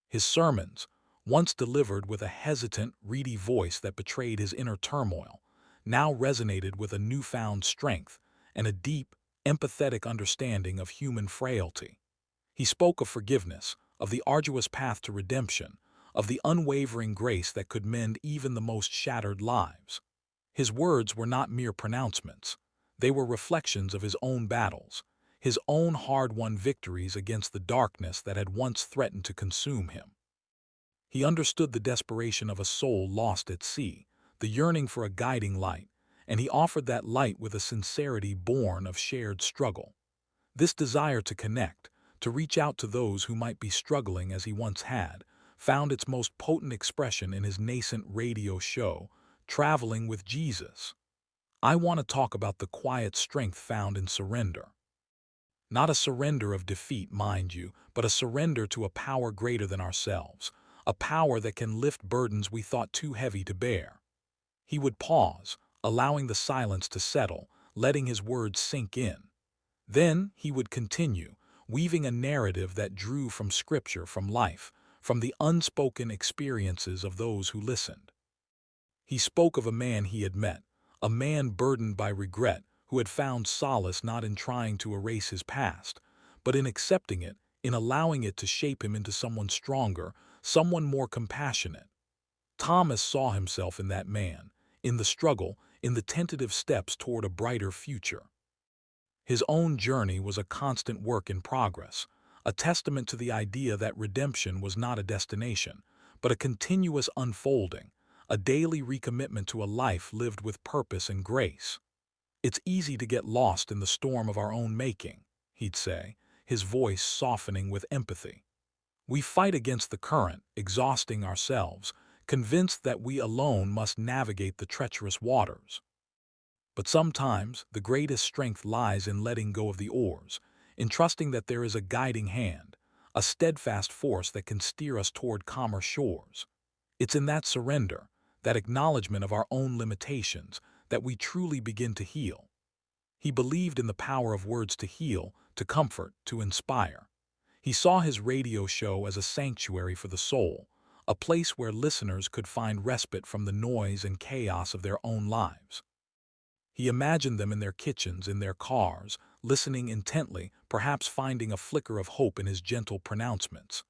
Speaker 1: His sermons, once delivered with a hesitant, reedy voice that betrayed his inner turmoil, now resonated with a newfound strength and a deep, empathetic understanding of human frailty. He spoke of forgiveness, of the arduous path to redemption, of the unwavering grace that could mend even the most shattered lives. His words were not mere pronouncements. They were reflections of his own battles, his own hard-won victories against the darkness that had once threatened to consume him. He understood the desperation of a soul lost at sea, the yearning for a guiding light, and he offered that light with a sincerity born of shared struggle. This desire to connect, to reach out to those who might be struggling as he once had, found its most potent expression in his nascent radio show, Traveling with Jesus. I want to talk about the quiet strength found in surrender. Not a surrender of defeat, mind you, but a surrender to a power greater than ourselves, a power that can lift burdens we thought too heavy to bear. He would pause, allowing the silence to settle, letting his words sink in. Then he would continue, weaving a narrative that drew from scripture, from life, from the unspoken experiences of those who listened. He spoke of a man he had met, a man burdened by regret, who had found solace not in trying to erase his past, but in accepting it, in allowing it to shape him into someone stronger, someone more compassionate. Thomas saw himself in that man, in the struggle, in the tentative steps toward a brighter future. His own journey was a constant work in progress, a testament to the idea that redemption was not a destination, but a continuous unfolding, a daily recommitment to a life lived with purpose and grace. "It's easy to get lost in the storm of our own making," he'd say, his voice softening with empathy. "We fight against the current, exhausting ourselves, convinced that we alone must navigate the treacherous waters. But sometimes the greatest strength lies in letting go of the oars, in trusting that there is a guiding hand, a steadfast force that can steer us toward calmer shores. It's in that surrender, that acknowledgement of our own limitations, that we truly begin to heal." He believed in the power of words to heal, to comfort, to inspire. He saw his radio show as a sanctuary for the soul, a place where listeners could find respite from the noise and chaos of their own lives. He imagined them in their kitchens, in their cars, listening intently, perhaps finding a flicker of hope in his gentle pronouncements.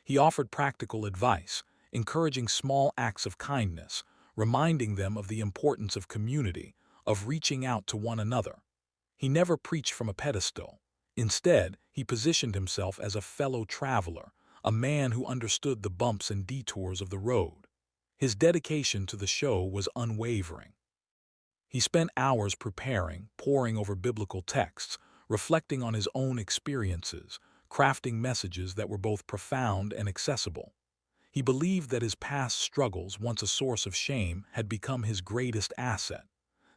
Speaker 1: He offered practical advice, encouraging small acts of kindness, reminding them of the importance of community, of reaching out to one another. He never preached from a pedestal. Instead, he positioned himself as a fellow traveler, a man who understood the bumps and detours of the road. His dedication to the show was unwavering. He spent hours preparing, poring over biblical texts, reflecting on his own experiences, crafting messages that were both profound and accessible. He believed that his past struggles, once a source of shame, had become his greatest asset.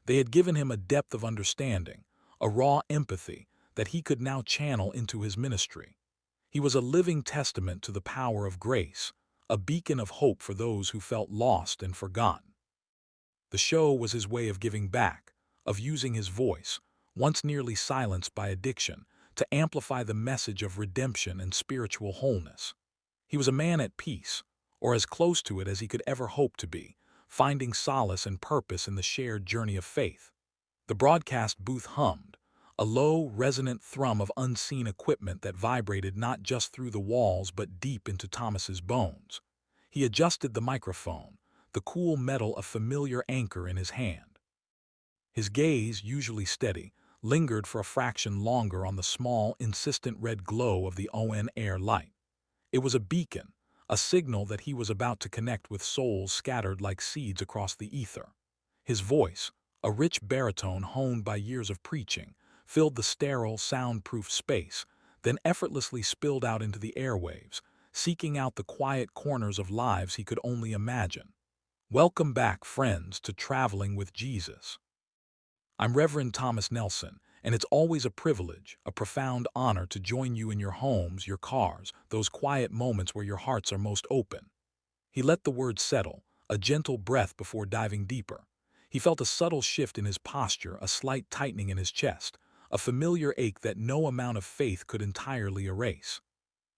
Speaker 1: They had given him a depth of understanding, a raw empathy that he could now channel into his ministry. He was a living testament to the power of grace, a beacon of hope for those who felt lost and forgotten. The show was his way of giving back, of using his voice, once nearly silenced by addiction, to amplify the message of redemption and spiritual wholeness. He was a man at peace, or as close to it as he could ever hope to be, finding solace and purpose in the shared journey of faith. The broadcast booth hummed, a low, resonant thrum of unseen equipment that vibrated not just through the walls but deep into Thomas's bones. He adjusted the microphone, the cool metal a familiar anchor in his hand. His gaze, usually steady, lingered for a fraction longer on the small, insistent red glow of the on-air light. It was a beacon, a signal that he was about to connect with souls scattered like seeds across the ether. His voice, a rich baritone honed by years of preaching, filled the sterile, soundproof space, then effortlessly spilled out into the airwaves, seeking out the quiet corners of lives he could only imagine. "Welcome back, friends, to Traveling with Jesus. I'm Reverend Thomas Nelson, and it's always a privilege, a profound honor to join you in your homes, your cars, those quiet moments where your hearts are most open." He let the words settle, a gentle breath before diving deeper. He felt a subtle shift in his posture, a slight tightening in his chest, a familiar ache that no amount of faith could entirely erase.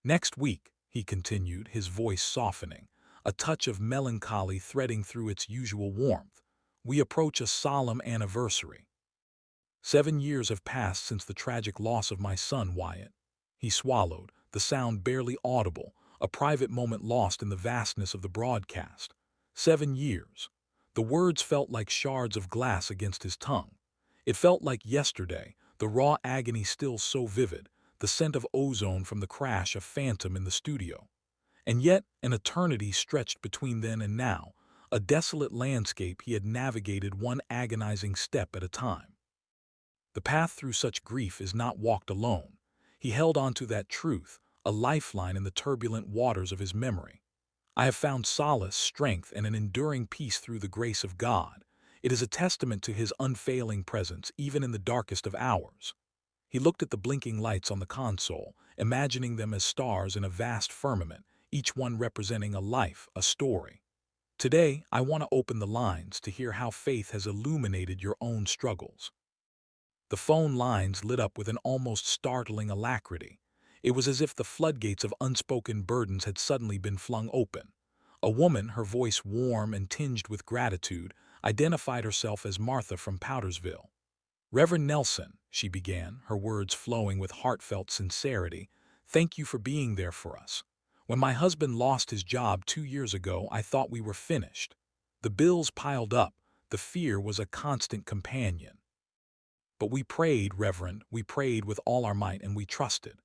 Speaker 1: "Next week," he continued, his voice softening, a touch of melancholy threading through its usual warmth, "we approach a solemn anniversary. 7 years have passed since the tragic loss of my son, Wyatt." He swallowed, the sound barely audible, a private moment lost in the vastness of the broadcast. 7 years. The words felt like shards of glass against his tongue. It felt like yesterday, the raw agony still so vivid, the scent of ozone from the crash a phantom in the studio. And yet an eternity stretched between then and now, a desolate landscape he had navigated one agonizing step at a time. The path through such grief is not walked alone. He held on to that truth, a lifeline in the turbulent waters of his memory. "I have found solace, strength, and an enduring peace through the grace of God. It is a testament to his unfailing presence, even in the darkest of hours." He looked at the blinking lights on the console, imagining them as stars in a vast firmament, each one representing a life, a story. Today, I want to open the lines to hear how faith has illuminated your own struggles. The phone lines lit up with an almost startling alacrity. It was as if the floodgates of unspoken burdens had suddenly been flung open. A woman, her voice warm and tinged with gratitude, identified herself as Martha from Powdersville. "Reverend Nelson," she began, her words flowing with heartfelt sincerity, "thank you for being there for us. When my husband lost his job 2 years ago, I thought we were finished. The bills piled up, the fear was a constant companion. But we prayed, Reverend, we prayed with all our might and we trusted.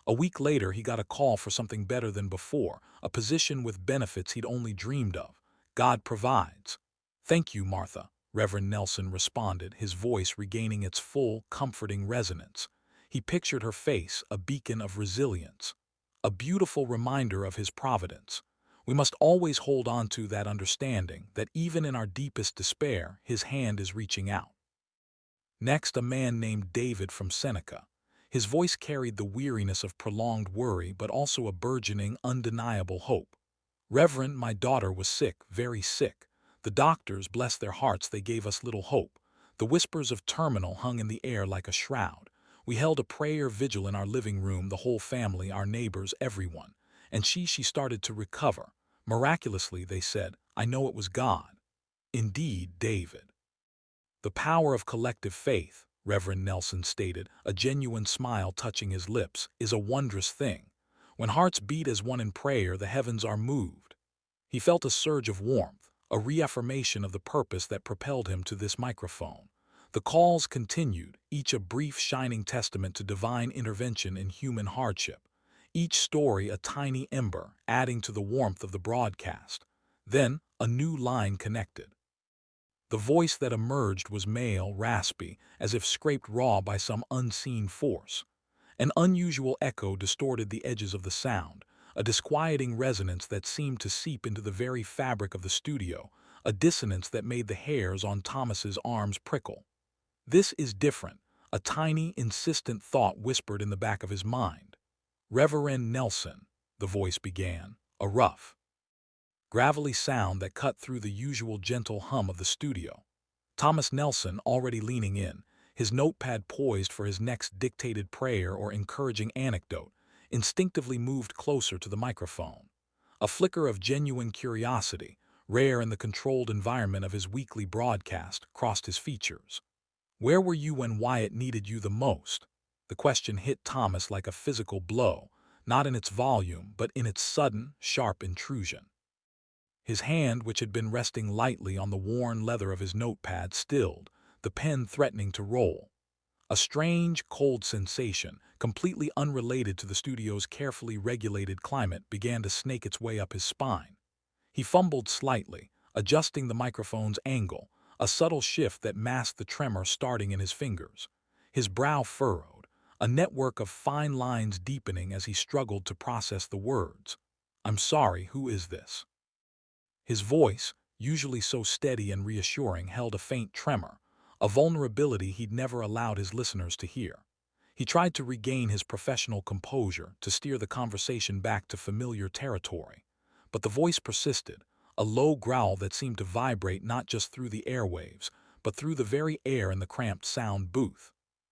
Speaker 1: A week later, he got a call for something better than before, a position with benefits he'd only dreamed of. God provides." "Thank you, Martha," Reverend Nelson responded, his voice regaining its full, comforting resonance. He pictured her face, a beacon of resilience, a beautiful reminder of his providence. We must always hold on to that understanding that even in our deepest despair, his hand is reaching out. Next, a man named David from Seneca. His voice carried the weariness of prolonged worry, but also a burgeoning, undeniable hope. "Reverend, my daughter was sick, very sick. The doctors, bless their hearts, they gave us little hope. The whispers of terminal hung in the air like a shroud. We held a prayer vigil in our living room, the whole family, our neighbors, everyone. And she started to recover. Miraculously, they said. I know it was God." "Indeed, David." "The power of collective faith," Reverend Nelson stated, a genuine smile touching his lips, "is a wondrous thing. When hearts beat as one in prayer, the heavens are moved." He felt a surge of warmth, a reaffirmation of the purpose that propelled him to this microphone. The calls continued, each a brief, shining testament to divine intervention in human hardship. Each story a tiny ember, adding to the warmth of the broadcast. Then, a new line connected. The voice that emerged was male, raspy, as if scraped raw by some unseen force. An unusual echo distorted the edges of the sound, a disquieting resonance that seemed to seep into the very fabric of the studio, a dissonance that made the hairs on Thomas's arms prickle. "This is different," a tiny, insistent thought whispered in the back of his mind. "Reverend Nelson," the voice began, a rough, gravelly sound that cut through the usual gentle hum of the studio. Thomas Nelson, already leaning in, his notepad poised for his next dictated prayer or encouraging anecdote, instinctively moved closer to the microphone. A flicker of genuine curiosity, rare in the controlled environment of his weekly broadcast, crossed his features. "Where were you when Wyatt needed you the most?" The question hit Thomas like a physical blow, not in its volume, but in its sudden, sharp intrusion. His hand, which had been resting lightly on the worn leather of his notepad, stilled, the pen threatening to roll. A strange, cold sensation, completely unrelated to the studio's carefully regulated climate, began to snake its way up his spine. He fumbled slightly, adjusting the microphone's angle, a subtle shift that masked the tremor starting in his fingers. His brow furrowed, a network of fine lines deepening as he struggled to process the words. "I'm sorry, who is this?" His voice, usually so steady and reassuring, held a faint tremor, a vulnerability he'd never allowed his listeners to hear. He tried to regain his professional composure, to steer the conversation back to familiar territory. But the voice persisted, a low growl that seemed to vibrate not just through the airwaves, but through the very air in the cramped sound booth.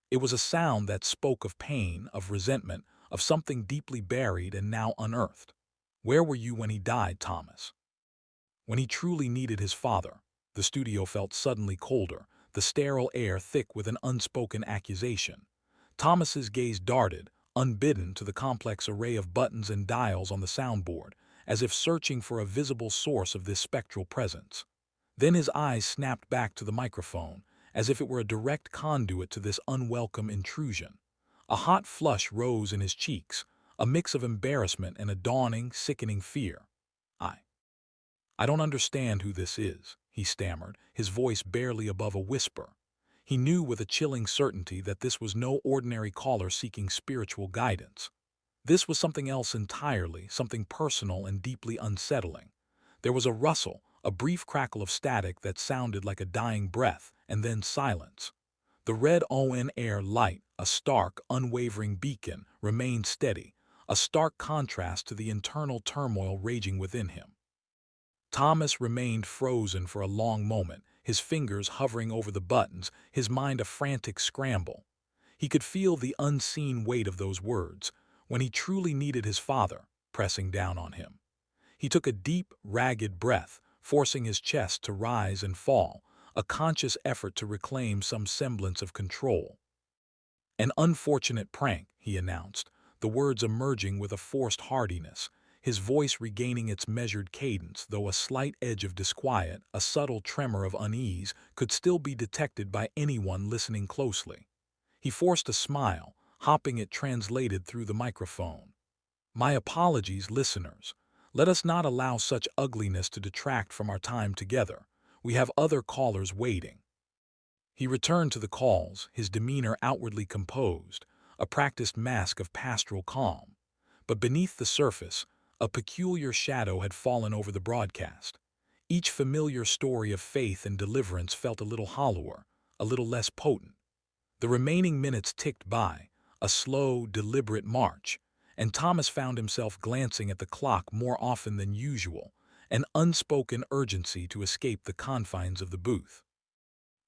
Speaker 1: It was a sound that spoke of pain, of resentment, of something deeply buried and now unearthed. "Where were you when he died, Thomas?" When he truly needed his father. The studio felt suddenly colder, the sterile air thick with an unspoken accusation. Thomas's gaze darted, unbidden, to the complex array of buttons and dials on the soundboard, as if searching for a visible source of this spectral presence. Then his eyes snapped back to the microphone, as if it were a direct conduit to this unwelcome intrusion. A hot flush rose in his cheeks, a mix of embarrassment and a dawning, sickening fear. I don't understand who this is," he stammered, his voice barely above a whisper. He knew with a chilling certainty that this was no ordinary caller seeking spiritual guidance. This was something else entirely, something personal and deeply unsettling. There was a rustle, a brief crackle of static that sounded like a dying breath, and then silence. The red on air light, a stark, unwavering beacon, remained steady, a stark contrast to the internal turmoil raging within him. Thomas remained frozen for a long moment, his fingers hovering over the buttons, his mind a frantic scramble. He could feel the unseen weight of those words, when he truly needed his father, pressing down on him. He took a deep, ragged breath, forcing his chest to rise and fall, a conscious effort to reclaim some semblance of control. "An unfortunate prank," he announced, the words emerging with a forced heartiness, his voice regaining its measured cadence, though a slight edge of disquiet, a subtle tremor of unease, could still be detected by anyone listening closely. He forced a smile, hoping it translated through the microphone. "My apologies, listeners. Let us not allow such ugliness to detract from our time together. We have other callers waiting." He returned to the calls, his demeanor outwardly composed, a practiced mask of pastoral calm. But beneath the surface, a peculiar shadow had fallen over the broadcast. Each familiar story of faith and deliverance felt a little hollower, a little less potent. The remaining minutes ticked by, a slow, deliberate march, and Thomas found himself glancing at the clock more often than usual, an unspoken urgency to escape the confines of the booth.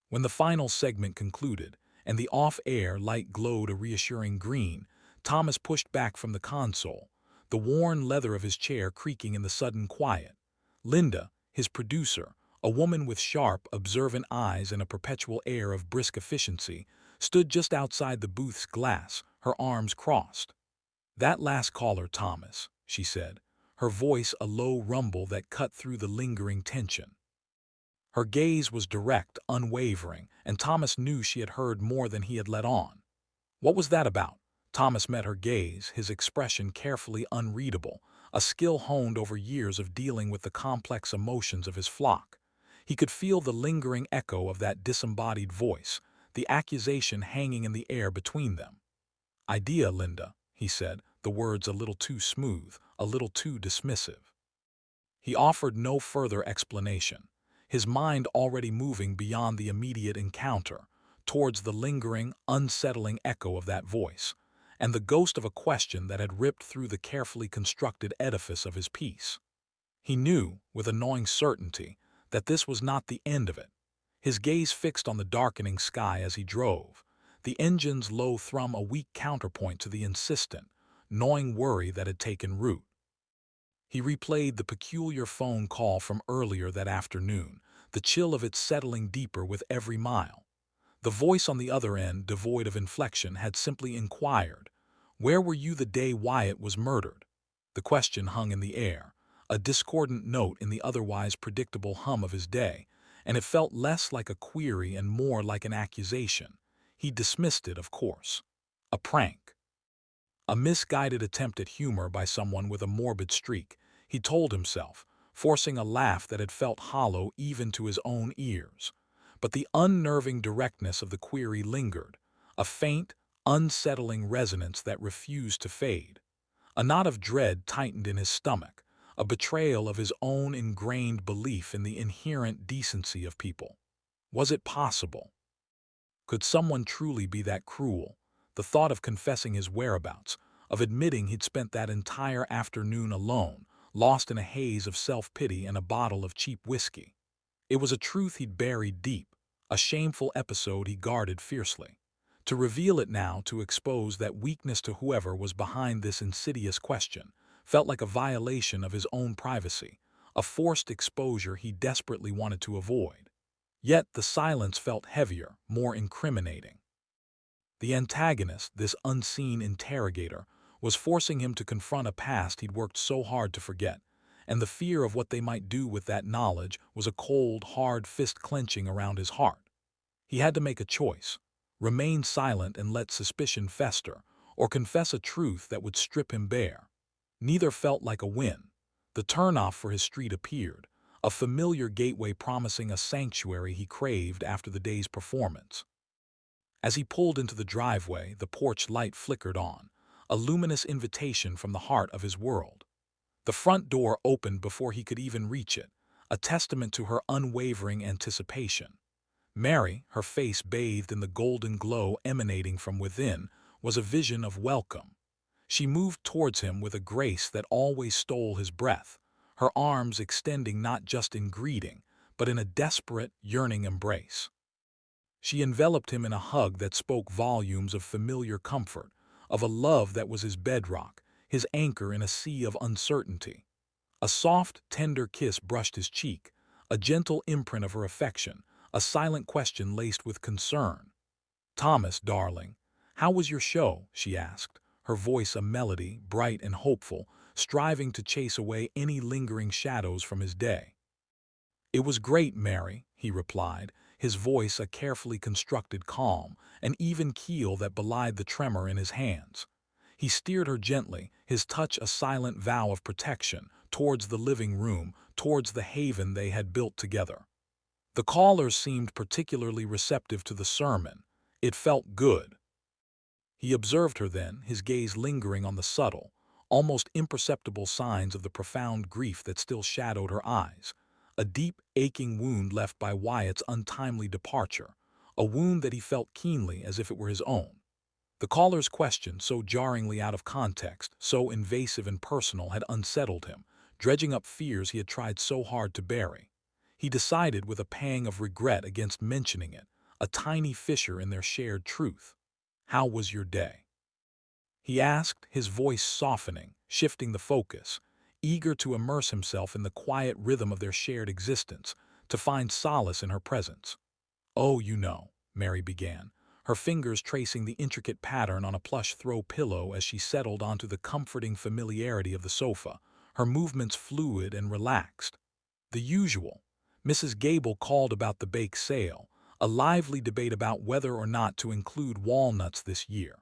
Speaker 1: When the final segment concluded, and the off-air light glowed a reassuring green, Thomas pushed back from the console, the worn leather of his chair creaking in the sudden quiet. Linda, his producer, a woman with sharp, observant eyes and a perpetual air of brisk efficiency, stood just outside the booth's glass, her arms crossed. "That last caller, Thomas," she said, her voice a low rumble that cut through the lingering tension. Her gaze was direct, unwavering, and Thomas knew she had heard more than he had let on. "What was that about?" Thomas met her gaze, his expression carefully unreadable, a skill honed over years of dealing with the complex emotions of his flock. He could feel the lingering echo of that disembodied voice, the accusation hanging in the air between them. "Idea, Linda," he said, the words a little too smooth, a little too dismissive. He offered no further explanation, his mind already moving beyond the immediate encounter, towards the lingering, unsettling echo of that voice, and the ghost of a question that had ripped through the carefully constructed edifice of his piece. He knew, with a gnawing certainty, that this was not the end of it. His gaze fixed on the darkening sky as he drove, the engine's low thrum a weak counterpoint to the insistent, gnawing worry that had taken root. He replayed the peculiar phone call from earlier that afternoon, the chill of it settling deeper with every mile. The voice on the other end, devoid of inflection, had simply inquired, "Where were you the day Wyatt was murdered?" The question hung in the air, a discordant note in the otherwise predictable hum of his day, and it felt less like a query and more like an accusation. He dismissed it, of course. A prank. A misguided attempt at humor by someone with a morbid streak, he told himself, forcing a laugh that had felt hollow even to his own ears. But the unnerving directness of the query lingered, a faint, unsettling resonance that refused to fade. A knot of dread tightened in his stomach, a betrayal of his own ingrained belief in the inherent decency of people. Was it possible? Could someone truly be that cruel? The thought of confessing his whereabouts, of admitting he'd spent that entire afternoon alone, lost in a haze of self-pity and a bottle of cheap whiskey. It was a truth he'd buried deep, a shameful episode he guarded fiercely. To reveal it now, to expose that weakness to whoever was behind this insidious question, felt like a violation of his own privacy, a forced exposure he desperately wanted to avoid. Yet the silence felt heavier, more incriminating. The antagonist, this unseen interrogator, was forcing him to confront a past he'd worked so hard to forget, and the fear of what they might do with that knowledge was a cold, hard fist clenching around his heart. He had to make a choice: remain silent and let suspicion fester, or confess a truth that would strip him bare. Neither felt like a win. The turnoff for his street appeared, a familiar gateway promising a sanctuary he craved after the day's performance. As he pulled into the driveway, the porch light flickered on, a luminous invitation from the heart of his world. The front door opened before he could even reach it, a testament to her unwavering anticipation. Mary, her face bathed in the golden glow emanating from within, was a vision of welcome. She moved towards him with a grace that always stole his breath, her arms extending not just in greeting, but in a desperate, yearning embrace. She enveloped him in a hug that spoke volumes of familiar comfort, of a love that was his bedrock, his anchor in a sea of uncertainty. A soft, tender kiss brushed his cheek, a gentle imprint of her affection, a silent question laced with concern. "Thomas, darling, how was your show?" she asked, her voice a melody, bright and hopeful, striving to chase away any lingering shadows from his day. "It was great, Mary," he replied, his voice a carefully constructed calm, an even keel that belied the tremor in his hands. He steered her gently, his touch a silent vow of protection, towards the living room, towards the haven they had built together. The callers seemed particularly receptive to the sermon. It felt good. He observed her then, his gaze lingering on the subtle, almost imperceptible signs of the profound grief that still shadowed her eyes. A deep, aching wound left by Wyatt's untimely departure, a wound that he felt keenly as if it were his own. The caller's question, so jarringly out of context, so invasive and personal, had unsettled him, dredging up fears he had tried so hard to bury. He decided with a pang of regret against mentioning it, a tiny fissure in their shared truth. "How was your day?" he asked, his voice softening, shifting the focus, eager to immerse himself in the quiet rhythm of their shared existence, to find solace in her presence. "Oh, you know," Mary began, her fingers tracing the intricate pattern on a plush throw pillow as she settled onto the comforting familiarity of the sofa, her movements fluid and relaxed. "The usual. Mrs. Gable called about the bake sale, a lively debate about whether or not to include walnuts this year.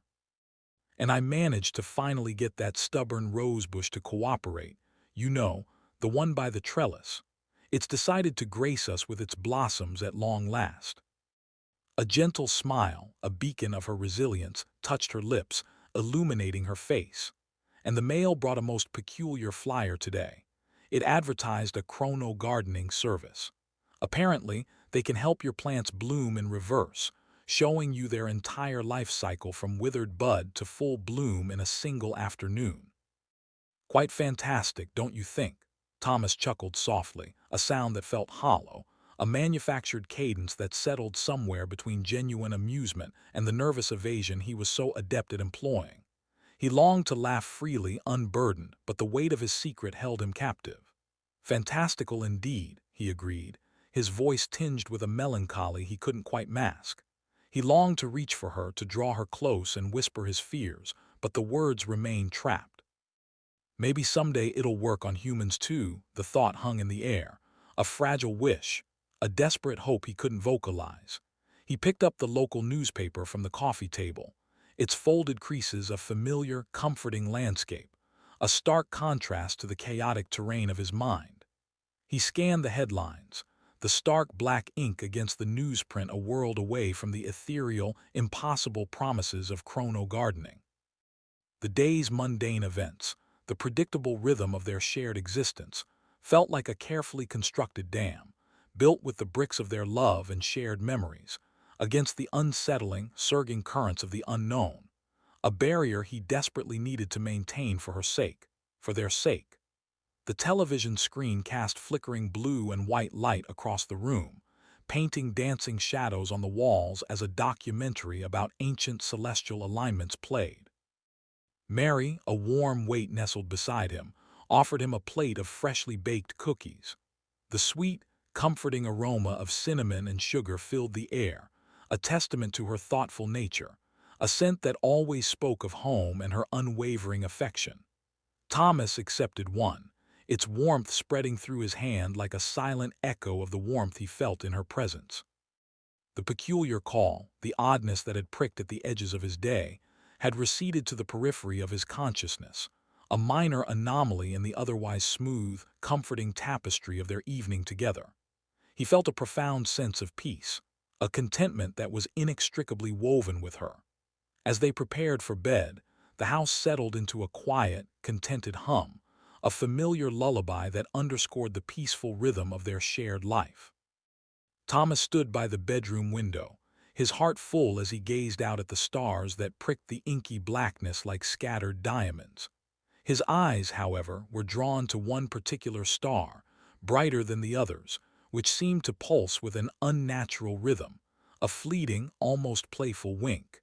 Speaker 1: And I managed to finally get that stubborn rosebush to cooperate, you know, the one by the trellis. It's decided to grace us with its blossoms at long last." A gentle smile, a beacon of her resilience, touched her lips, illuminating her face. "And the mail brought a most peculiar flyer today. It advertised a chrono gardening service. Apparently, they can help your plants bloom in reverse, showing you their entire life cycle from withered bud to full bloom in a single afternoon. Quite fantastic, don't you think?" Thomas chuckled softly, a sound that felt hollow, a manufactured cadence that settled somewhere between genuine amusement and the nervous evasion he was so adept at employing. He longed to laugh freely, unburdened, but the weight of his secret held him captive. "Fantastical indeed," he agreed, his voice tinged with a melancholy he couldn't quite mask. He longed to reach for her, to draw her close and whisper his fears, but the words remained trapped. "Maybe someday it'll work on humans too," the thought hung in the air, a fragile wish, a desperate hope he couldn't vocalize. He picked up the local newspaper from the coffee table, its folded creases a familiar, comforting landscape, a stark contrast to the chaotic terrain of his mind. He scanned the headlines, the stark black ink against the newsprint a world away from the ethereal, impossible promises of chrono gardening. The day's mundane events, the predictable rhythm of their shared existence, felt like a carefully constructed dam, built with the bricks of their love and shared memories, against the unsettling, surging currents of the unknown, a barrier he desperately needed to maintain for her sake, for their sake. The television screen cast flickering blue and white light across the room, painting dancing shadows on the walls as a documentary about ancient celestial alignments played. Mary, a warm weight nestled beside him, offered him a plate of freshly baked cookies. The sweet, comforting aroma of cinnamon and sugar filled the air, a testament to her thoughtful nature, a scent that always spoke of home and her unwavering affection. Thomas accepted one, its warmth spreading through his hand like a silent echo of the warmth he felt in her presence. The peculiar call, the oddness that had pricked at the edges of his day, had receded to the periphery of his consciousness, a minor anomaly in the otherwise smooth, comforting tapestry of their evening together. He felt a profound sense of peace, a contentment that was inextricably woven with her. As they prepared for bed, the house settled into a quiet, contented hum, a familiar lullaby that underscored the peaceful rhythm of their shared life. Thomas stood by the bedroom window, his heart full as he gazed out at the stars that pricked the inky blackness like scattered diamonds. His eyes, however, were drawn to one particular star, brighter than the others, which seemed to pulse with an unnatural rhythm, a fleeting, almost playful wink.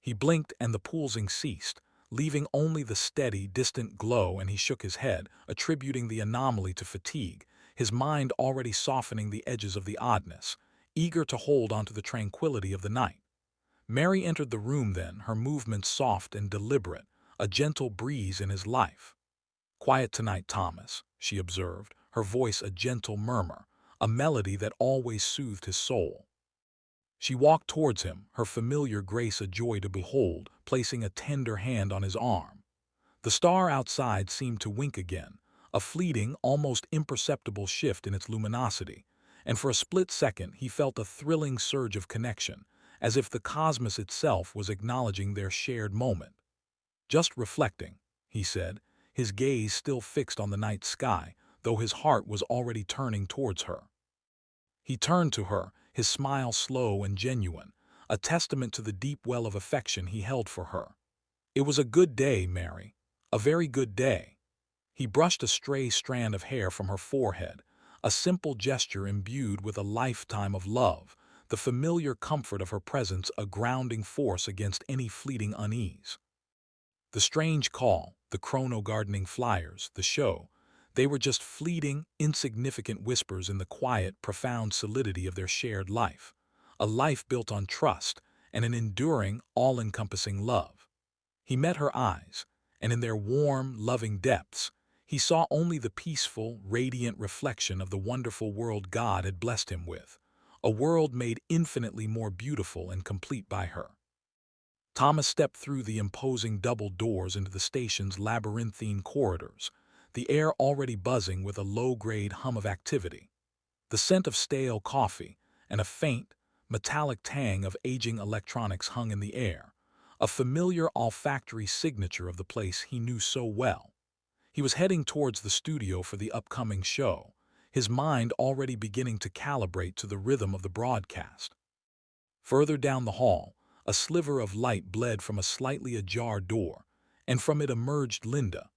Speaker 1: He blinked and the pulsing ceased, leaving only the steady, distant glow, and he shook his head, attributing the anomaly to fatigue, his mind already softening the edges of the oddness, eager to hold onto the tranquility of the night. Mary entered the room then, her movements soft and deliberate, a gentle breeze in his life. "Quiet tonight, Thomas," she observed, her voice a gentle murmur, a melody that always soothed his soul. She walked towards him, her familiar grace a joy to behold, placing a tender hand on his arm. The star outside seemed to wink again, a fleeting, almost imperceptible shift in its luminosity, and for a split second he felt a thrilling surge of connection, as if the cosmos itself was acknowledging their shared moment. "Just reflecting," he said, his gaze still fixed on the night sky, though his heart was already turning towards her. He turned to her, his smile slow and genuine, a testament to the deep well of affection he held for her. "It was a good day, Mary, a very good day." He brushed a stray strand of hair from her forehead, a simple gesture imbued with a lifetime of love, the familiar comfort of her presence a grounding force against any fleeting unease. The strange call, the chrono-gardening flyers, the show, they were just fleeting, insignificant whispers in the quiet, profound solidity of their shared life, a life built on trust and an enduring, all-encompassing love. He met her eyes, and in their warm, loving depths, he saw only the peaceful, radiant reflection of the wonderful world God had blessed him with, a world made infinitely more beautiful and complete by her. Thomas stepped through the imposing double doors into the station's labyrinthine corridors, the air already buzzing with a low-grade hum of activity. The scent of stale coffee and a faint, metallic tang of aging electronics hung in the air, a familiar olfactory signature of the place he knew so well. He was heading towards the studio for the upcoming show, his mind already beginning to calibrate to the rhythm of the broadcast. Further down the hall, a sliver of light bled from a slightly ajar door, and from it emerged Linda.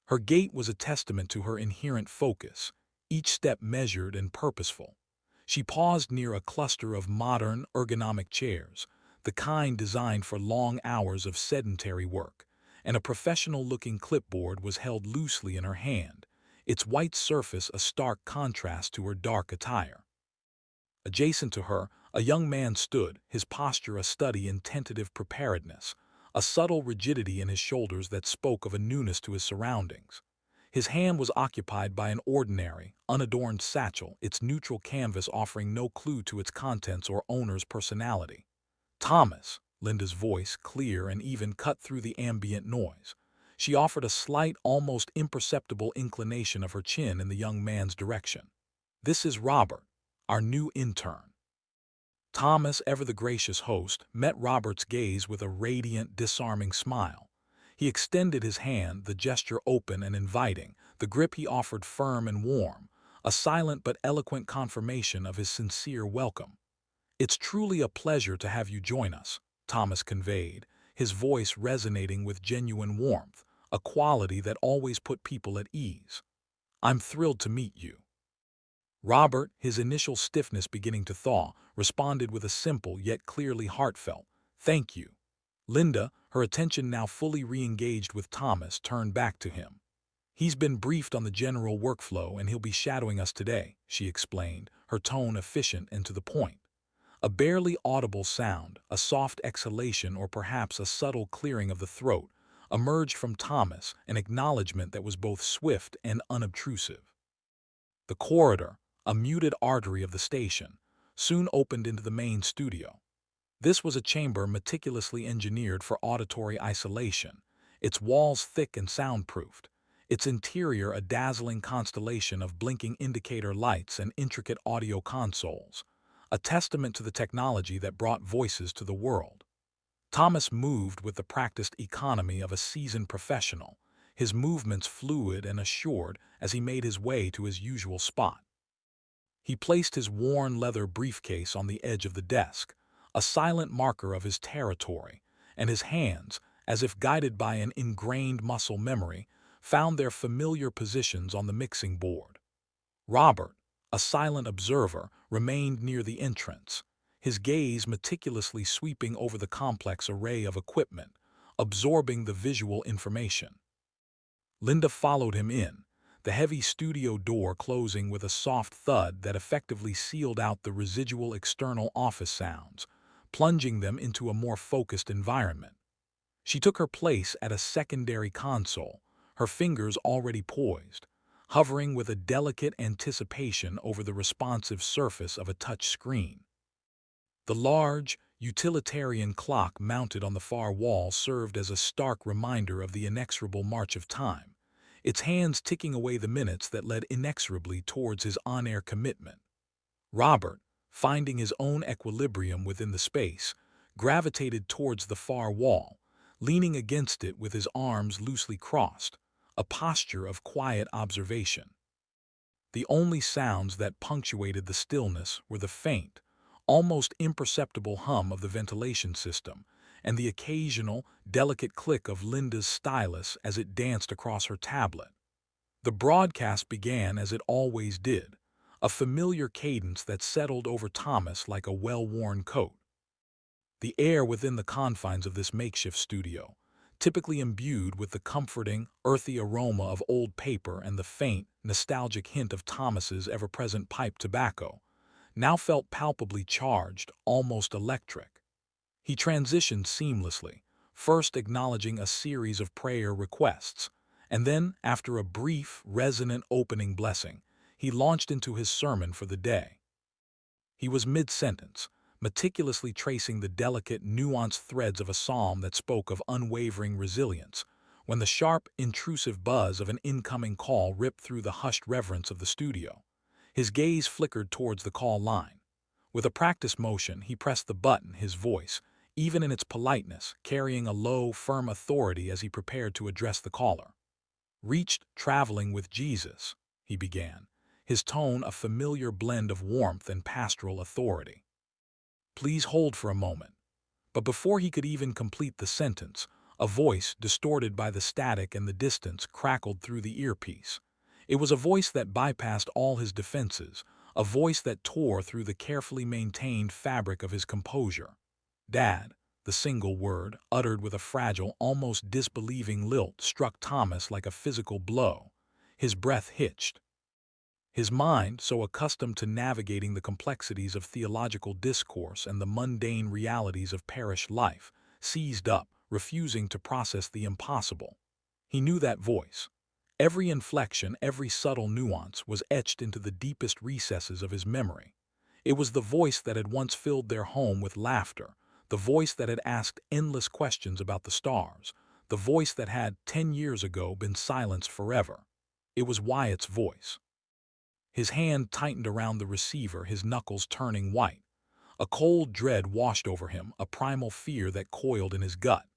Speaker 1: Her gait was a testament to her inherent focus, each step measured and purposeful. She paused near a cluster of modern, ergonomic chairs, the kind designed for long hours of sedentary work, and a professional-looking clipboard was held loosely in her hand, its white surface a stark contrast to her dark attire. Adjacent to her, a young man stood, his posture a study in tentative preparedness, a subtle rigidity in his shoulders that spoke of a newness to his surroundings. His hand was occupied by an ordinary, unadorned satchel, its neutral canvas offering no clue to its contents or owner's personality. "Thomas," Linda's voice, clear and even, cut through the ambient noise. She offered a slight, almost imperceptible inclination of her chin in the young man's direction. "This is Robert, our new intern." Thomas, ever the gracious host, met Robert's gaze with a radiant, disarming smile. He extended his hand, the gesture open and inviting, the grip he offered firm and warm, a silent but eloquent confirmation of his sincere welcome. "It's truly a pleasure to have you join us," Thomas conveyed, his voice resonating with genuine warmth, a quality that always put people at ease. "I'm thrilled to meet you." Robert, his initial stiffness beginning to thaw, responded with a simple yet clearly heartfelt, "Thank you." Linda, her attention now fully re-engaged with Thomas, turned back to him. "He's been briefed on the general workflow and he'll be shadowing us today," she explained, her tone efficient and to the point. A barely audible sound, a soft exhalation or perhaps a subtle clearing of the throat, emerged from Thomas, an acknowledgement that was both swift and unobtrusive. The corridor, a muted artery of the station, soon opened into the main studio. This was a chamber meticulously engineered for auditory isolation, its walls thick and soundproofed, its interior a dazzling constellation of blinking indicator lights and intricate audio consoles, a testament to the technology that brought voices to the world. Thomas moved with the practiced economy of a seasoned professional, his movements fluid and assured as he made his way to his usual spot. He placed his worn leather briefcase on the edge of the desk, a silent marker of his territory, and his hands, as if guided by an ingrained muscle memory, found their familiar positions on the mixing board. Robert, a silent observer, remained near the entrance, his gaze meticulously sweeping over the complex array of equipment, absorbing the visual information. Linda followed him in, the heavy studio door closing with a soft thud that effectively sealed out the residual external office sounds, plunging them into a more focused environment. She took her place at a secondary console, her fingers already poised, hovering with a delicate anticipation over the responsive surface of a touch screen. The large, utilitarian clock mounted on the far wall served as a stark reminder of the inexorable march of time, its hands ticking away the minutes that led inexorably towards his on-air commitment. Robert, finding his own equilibrium within the space, gravitated towards the far wall, leaning against it with his arms loosely crossed, a posture of quiet observation. The only sounds that punctuated the stillness were the faint, almost imperceptible hum of the ventilation system and the occasional, delicate click of Linda's stylus as it danced across her tablet. The broadcast began as it always did, a familiar cadence that settled over Thomas like a well-worn coat. The air within the confines of this makeshift studio, typically imbued with the comforting, earthy aroma of old paper and the faint, nostalgic hint of Thomas's ever-present pipe tobacco, now felt palpably charged, almost electric. He transitioned seamlessly, first acknowledging a series of prayer requests, and then, after a brief, resonant opening blessing, he launched into his sermon for the day. He was mid-sentence, meticulously tracing the delicate, nuanced threads of a psalm that spoke of unwavering resilience, when the sharp, intrusive buzz of an incoming call ripped through the hushed reverence of the studio. His gaze flickered towards the call line. With a practiced motion, he pressed the button, his voice, even in its politeness, carrying a low, firm authority as he prepared to address the caller. "Reached traveling with Jesus," he began, his tone a familiar blend of warmth and pastoral authority. "Please hold for a moment." But before he could even complete the sentence, a voice, distorted by the static and the distance, crackled through the earpiece. It was a voice that bypassed all his defenses, a voice that tore through the carefully maintained fabric of his composure. "Dad," the single word, uttered with a fragile, almost disbelieving lilt, struck Thomas like a physical blow. His breath hitched. His mind, so accustomed to navigating the complexities of theological discourse and the mundane realities of parish life, seized up, refusing to process the impossible. He knew that voice. Every inflection, every subtle nuance was etched into the deepest recesses of his memory. It was the voice that had once filled their home with laughter, the voice that had asked endless questions about the stars, the voice that had, 10 years ago, been silenced forever. It was Wyatt's voice. His hand tightened around the receiver, his knuckles turning white. A cold dread washed over him, a primal fear that coiled in his gut.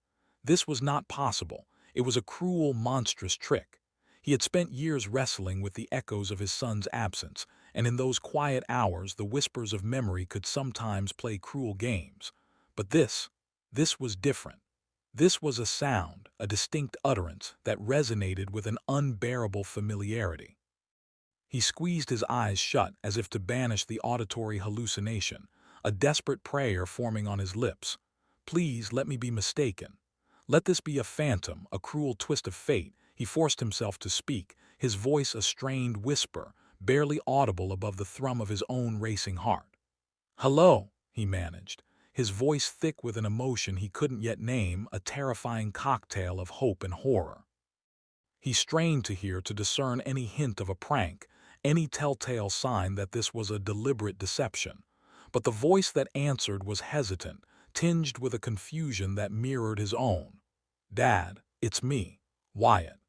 Speaker 1: This was not possible. It was a cruel, monstrous trick. He had spent years wrestling with the echoes of his son's absence, and in those quiet hours the whispers of memory could sometimes play cruel games. But this was different. This was a sound, a distinct utterance that resonated with an unbearable familiarity. He squeezed his eyes shut as if to banish the auditory hallucination, a desperate prayer forming on his lips. "Please let me be mistaken. Let this be a phantom, a cruel twist of fate." He forced himself to speak, his voice a strained whisper, barely audible above the thrum of his own racing heart. "Hello," he managed, his voice thick with an emotion he couldn't yet name, a terrifying cocktail of hope and horror. He strained to hear, to discern any hint of a prank, any telltale sign that this was a deliberate deception. But the voice that answered was hesitant, tinged with a confusion that mirrored his own. "Dad, it's me, Wyatt."